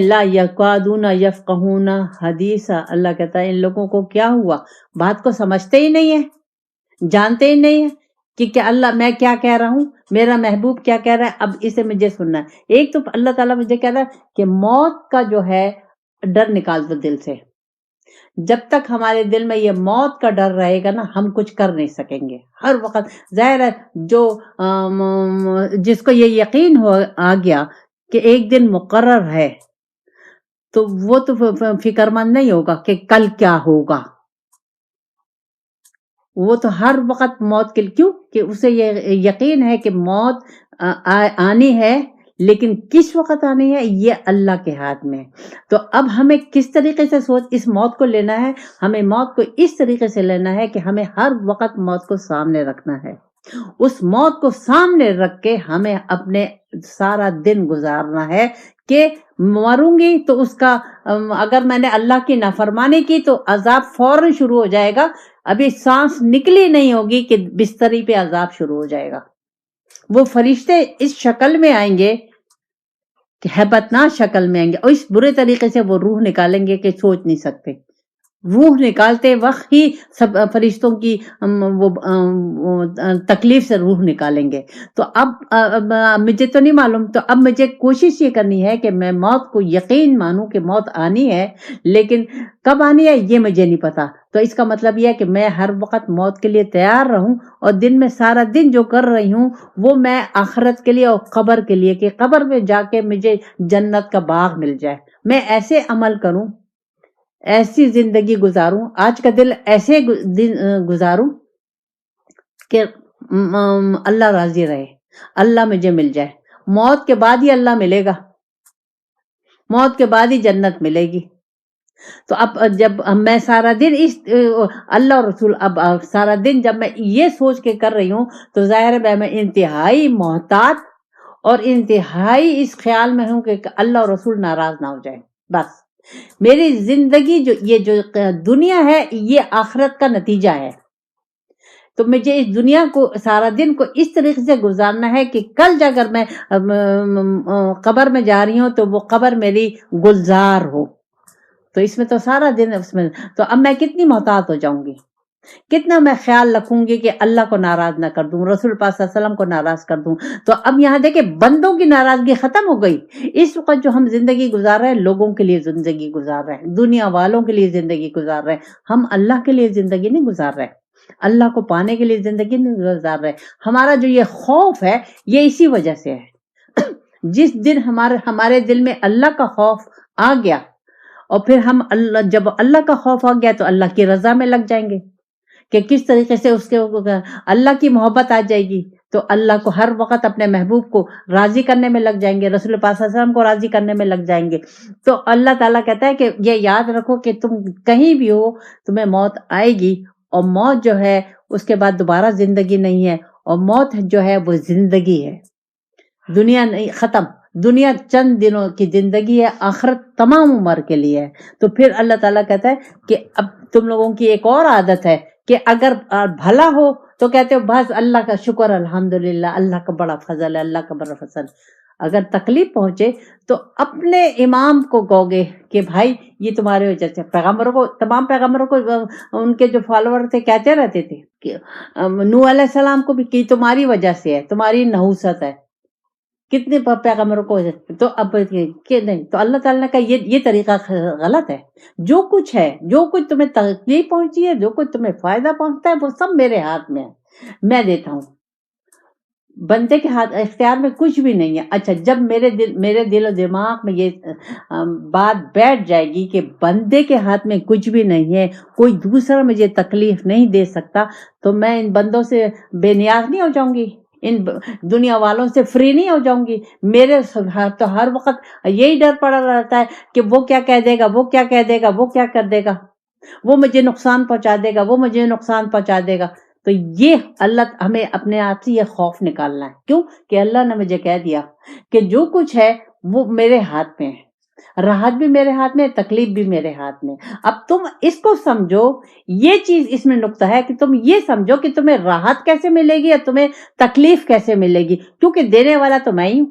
لا یکادون یفقہون حدیثا. اللہ کہتا ہے ان لوگوں کو کیا ہوا، بات کو سمجھتے ہی نہیں ہے، جانتے ہی نہیں ہے کہ کیا اللہ میں کیا کہہ رہا ہوں، میرا محبوب کیا کہہ رہا ہے. اب اسے مجھے سننا ہے. ایک تو اللہ تعالیٰ مجھے کہہ رہا ہے کہ موت کا جو ہے ڈر نکال دو دل سے. جب تک ہمارے دل میں یہ موت کا ڈر رہے گا نا ہم کچھ کر نہیں سکیں گے. ہر وقت ظاہر ہے جو جس کو یہ یقین آ گیا کہ ایک دن مقرر ہے تو وہ تو فکر مند نہیں ہوگا کہ کل کیا ہوگا. وہ تو ہر وقت موت کے کیوں کہ اسے یہ یقین ہے کہ موت آنی ہے، لیکن کس وقت آنی ہے یہ اللہ کے ہاتھ میں. تو اب ہمیں کس طریقے سے اس موت کو لینا ہے؟ ہمیں موت کو اس طریقے سے لینا ہے کہ ہمیں ہر وقت موت کو سامنے رکھنا ہے. اس موت کو سامنے رکھ کے ہمیں اپنے سارا دن گزارنا ہے کہ مروں گی تو اس کا اگر میں نے اللہ کی نافرمانی کی تو عذاب فوراً شروع ہو جائے گا. ابھی سانس نکلی نہیں ہوگی کہ بستری پہ عذاب شروع ہو جائے گا. وہ فرشتے اس شکل میں آئیں گے کہ ہیبتناک شکل میں آئیں گے اور اس برے طریقے سے وہ روح نکالیں گے کہ سوچ نہیں سکتے. روح نکالتے وقت ہی سب فرشتوں کی وہ تکلیف سے روح نکالیں گے. تو اب مجھے تو نہیں معلوم، تو اب مجھے کوشش یہ کرنی ہے کہ میں موت کو یقین مانوں کہ موت آنی ہے، لیکن کب آنی ہے یہ مجھے نہیں پتا. تو اس کا مطلب یہ ہے کہ میں ہر وقت موت کے لیے تیار رہوں اور دن میں سارا دن جو کر رہی ہوں وہ میں آخرت کے لیے اور قبر کے لیے کہ قبر میں جا کے مجھے جنت کا باغ مل جائے. میں ایسے عمل کروں، ایسی زندگی گزاروں، آج کا دل ایسے گزاروں کہ اللہ راضی رہے، اللہ مجھے مل جائے. موت کے بعد ہی اللہ ملے گا، موت کے بعد ہی جنت ملے گی. تو اب جب میں سارا دن اس اللہ اور رسول اب سارا دن جب میں یہ سوچ کے کر رہی ہوں تو ظاہر ہے میں انتہائی محتاط اور انتہائی اس خیال میں ہوں کہ اللہ اور رسول ناراض نہ ہو جائے. بس میری زندگی یہ جو دنیا ہے یہ آخرت کا نتیجہ ہے. تو مجھے اس دنیا کو سارا دن کو اس طریقے سے گزارنا ہے کہ کل جا کر میں قبر میں جا رہی ہوں تو وہ قبر میری گلزار ہو. تو اس میں تو سارا دن اس میں تو اب میں کتنی محتاط ہو جاؤں گی، کتنا میں خیال رکھوں گی کہ اللہ کو ناراض نہ کر دوں، رسول پاک صلی اللہ علیہ وسلم کو ناراض کر دوں. تو اب یہاں دیکھیں بندوں کی ناراضگی ختم ہو گئی. اس وقت جو ہم زندگی گزار رہے ہیں لوگوں کے لیے زندگی گزار رہے ہیں، دنیا والوں کے لیے زندگی گزار رہے ہیں. ہم اللہ کے لیے زندگی نہیں گزار رہے، اللہ کو پانے کے لیے زندگی نہیں گزار رہے. ہمارا جو یہ خوف ہے یہ اسی وجہ سے ہے. جس دن ہمارے دل میں اللہ کا خوف آ گیا اور پھر ہم جب اللہ کا خوف آ گیا تو اللہ کی رضا میں لگ جائیں گے کہ کس طریقے سے اس کے اللہ کی محبت آ جائے گی. تو اللہ کو ہر وقت اپنے محبوب کو راضی کرنے میں لگ جائیں گے، رسول پاک صلی اللہ علیہ وسلم کو راضی کرنے میں لگ جائیں گے. تو اللہ تعالیٰ کہتا ہے کہ یہ یاد رکھو کہ تم کہیں بھی ہو تمہیں موت آئے گی، اور موت جو ہے اس کے بعد دوبارہ زندگی نہیں ہے، اور موت جو ہے وہ زندگی ہے. دنیا نہیں ختم، دنیا چند دنوں کی زندگی ہے، آخرت تمام عمر کے لیے ہے. تو پھر اللہ تعالیٰ کہتا ہے کہ اب تم لوگوں کی ایک اور عادت ہے کہ اگر بھلا ہو تو کہتے ہو بس اللہ کا شکر الحمدللہ، اللہ کا بڑا فضل ہے، اللہ کا بڑا فضل. اگر تکلیف پہنچے تو اپنے امام کو کہو گے کہ بھائی یہ تمہارے وجہ سے. پیغمبروں کو، تمام پیغمبروں کو ان کے جو فالوور تھے کہتے رہتے تھے کہ نوح علیہ السلام کو بھی کہ تمہاری وجہ سے ہے، تمہاری نحوست ہے. کتنے پیغمبروں کو تو اب کہ نہیں. تو اللہ تعالیٰ نے کہا یہ طریقہ غلط ہے. جو کچھ ہے، جو کچھ تمہیں تکلیف پہنچی ہے، جو کچھ تمہیں فائدہ پہنچتا ہے وہ سب میرے ہاتھ میں ہے، میں دیتا ہوں. بندے کے ہاتھ اختیار میں کچھ بھی نہیں ہے. اچھا جب میرے دل و دماغ میں یہ بات بیٹھ جائے گی کہ بندے کے ہاتھ میں کچھ بھی نہیں ہے، کوئی دوسرا مجھے تکلیف نہیں دے سکتا، تو میں ان بندوں سے بے نیاز نہیں ہو جاؤں گی، ان دنیا والوں سے فری نہیں ہو جاؤں گی. میرے تو ہر وقت یہی ڈر پڑا رہتا ہے کہ وہ کیا کہہ دے گا، وہ کیا کہہ دے گا، وہ کیا کر دے گا، وہ مجھے نقصان پہنچا دے گا، وہ مجھے نقصان پہنچا دے گا. تو یہ اللہ ہمیں اپنے آپ سے یہ خوف نکالنا ہے. کیوں کہ اللہ نے مجھے کہہ دیا کہ جو کچھ ہے وہ میرے ہاتھ میں ہے، راحت بھی میرے ہاتھ میں، تکلیف بھی میرے ہاتھ میں. اب تم اس کو سمجھو، یہ چیز اس میں نقطہ ہے کہ تم یہ سمجھو کہ تمہیں راحت کیسے ملے گی یا تمہیں تکلیف کیسے ملے گی، کیونکہ دینے والا تو میں ہی ہوں.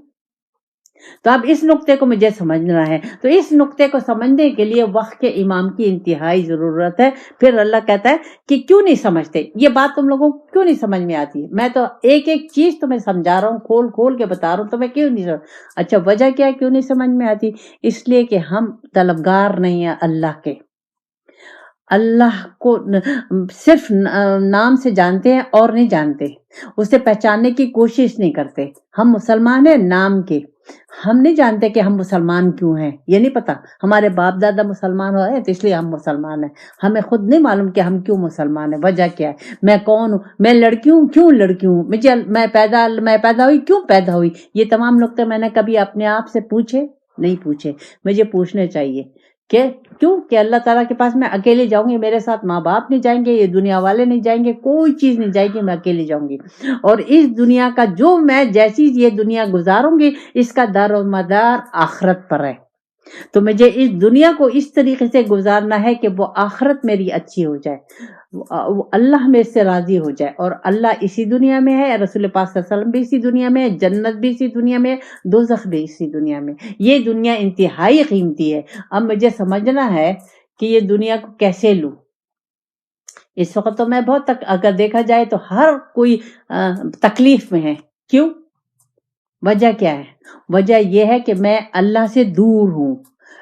تو اب اس نقطے کو مجھے سمجھنا ہے. تو اس نقطے کو سمجھنے کے لیے وقت کے امام کی انتہائی ضرورت ہے. پھر اللہ کہتا ہے کہ کیوں نہیں سمجھتے، یہ بات تم لوگوں کو کیوں نہیں سمجھ میں آتی. میں تو ایک ایک چیز تمہیں سمجھا رہا ہوں، کھول کھول کے بتا رہا ہوں، تمہیں کیوں نہیں سمجھ. اچھا وجہ کیا ہے کیوں نہیں سمجھ میں آتی؟ اس لیے کہ ہم طلبگار نہیں ہیں اللہ کے. اللہ کو صرف نام سے جانتے ہیں اور نہیں جانتے، اسے پہچاننے کی کوشش نہیں کرتے۔ ہم مسلمان ہیں نام کے، ہم نہیں جانتے کہ ہم مسلمان کیوں ہیں، یہ نہیں پتا ہمارے باپ دادا مسلمان ہوئے تو اس لیے ہم مسلمان ہیں، ہمیں خود نہیں معلوم کہ ہم کیوں مسلمان ہیں، وجہ کیا ہے، میں کون ہوں، میں لڑکی ہوں کیوں لڑکی ہوں، میں پیدا ہوئی کیوں پیدا ہوئی۔ یہ تمام نقطے میں نے کبھی اپنے آپ سے پوچھے نہیں پوچھے، مجھے پوچھنے چاہیے کہ کیوں، کہ اللہ تعالیٰ کے پاس میں اکیلے جاؤں گی، میرے ساتھ ماں باپ نہیں جائیں گے، یہ دنیا والے نہیں جائیں گے، کوئی چیز نہیں جائے گی، میں اکیلے جاؤں گی، اور اس دنیا کا جو میں جیسی یہ دنیا گزاروں گی اس کا دار و مدار آخرت پر ہے، تو مجھے اس دنیا کو اس طریقے سے گزارنا ہے کہ وہ آخرت میری اچھی ہو جائے، اللہ میرے سے راضی ہو جائے، اور اللہ اسی دنیا میں ہے، رسول پاک صلی اللہ علیہ وسلم بھی اسی دنیا میں ہے، جنت بھی اسی دنیا میں ہے، دوزخ بھی اسی دنیا میں، یہ دنیا انتہائی قیمتی ہے۔ اب مجھے سمجھنا ہے کہ یہ دنیا کو کیسے لوں۔ اس وقت تو میں بہت اگر دیکھا جائے تو ہر کوئی تکلیف میں ہے، کیوں؟ وجہ کیا ہے؟ وجہ یہ ہے کہ میں اللہ سے دور ہوں،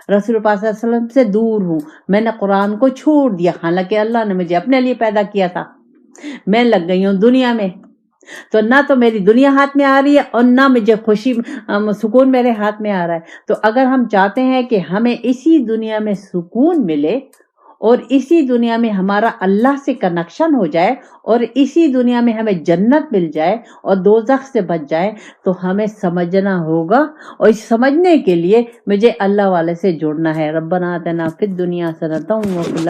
رسول پاک صلی اللہ علیہ وسلم سے دور ہوں، میں نے قرآن کو چھوڑ دیا، حالانکہ اللہ نے مجھے اپنے لیے پیدا کیا تھا، میں لگ گئی ہوں دنیا میں، تو نہ تو میری دنیا ہاتھ میں آ رہی ہے اور نہ مجھے خوشی سکون میرے ہاتھ میں آ رہا ہے۔ تو اگر ہم چاہتے ہیں کہ ہمیں اسی دنیا میں سکون ملے اور اسی دنیا میں ہمارا اللہ سے کنیکشن ہو جائے اور اسی دنیا میں ہمیں جنت مل جائے اور دوزخ سے بچ جائے، تو ہمیں سمجھنا ہوگا، اور اس سمجھنے کے لیے مجھے اللہ والے سے جوڑنا ہے۔ ربنا آتنا فی الدنیا حسنۃ وفی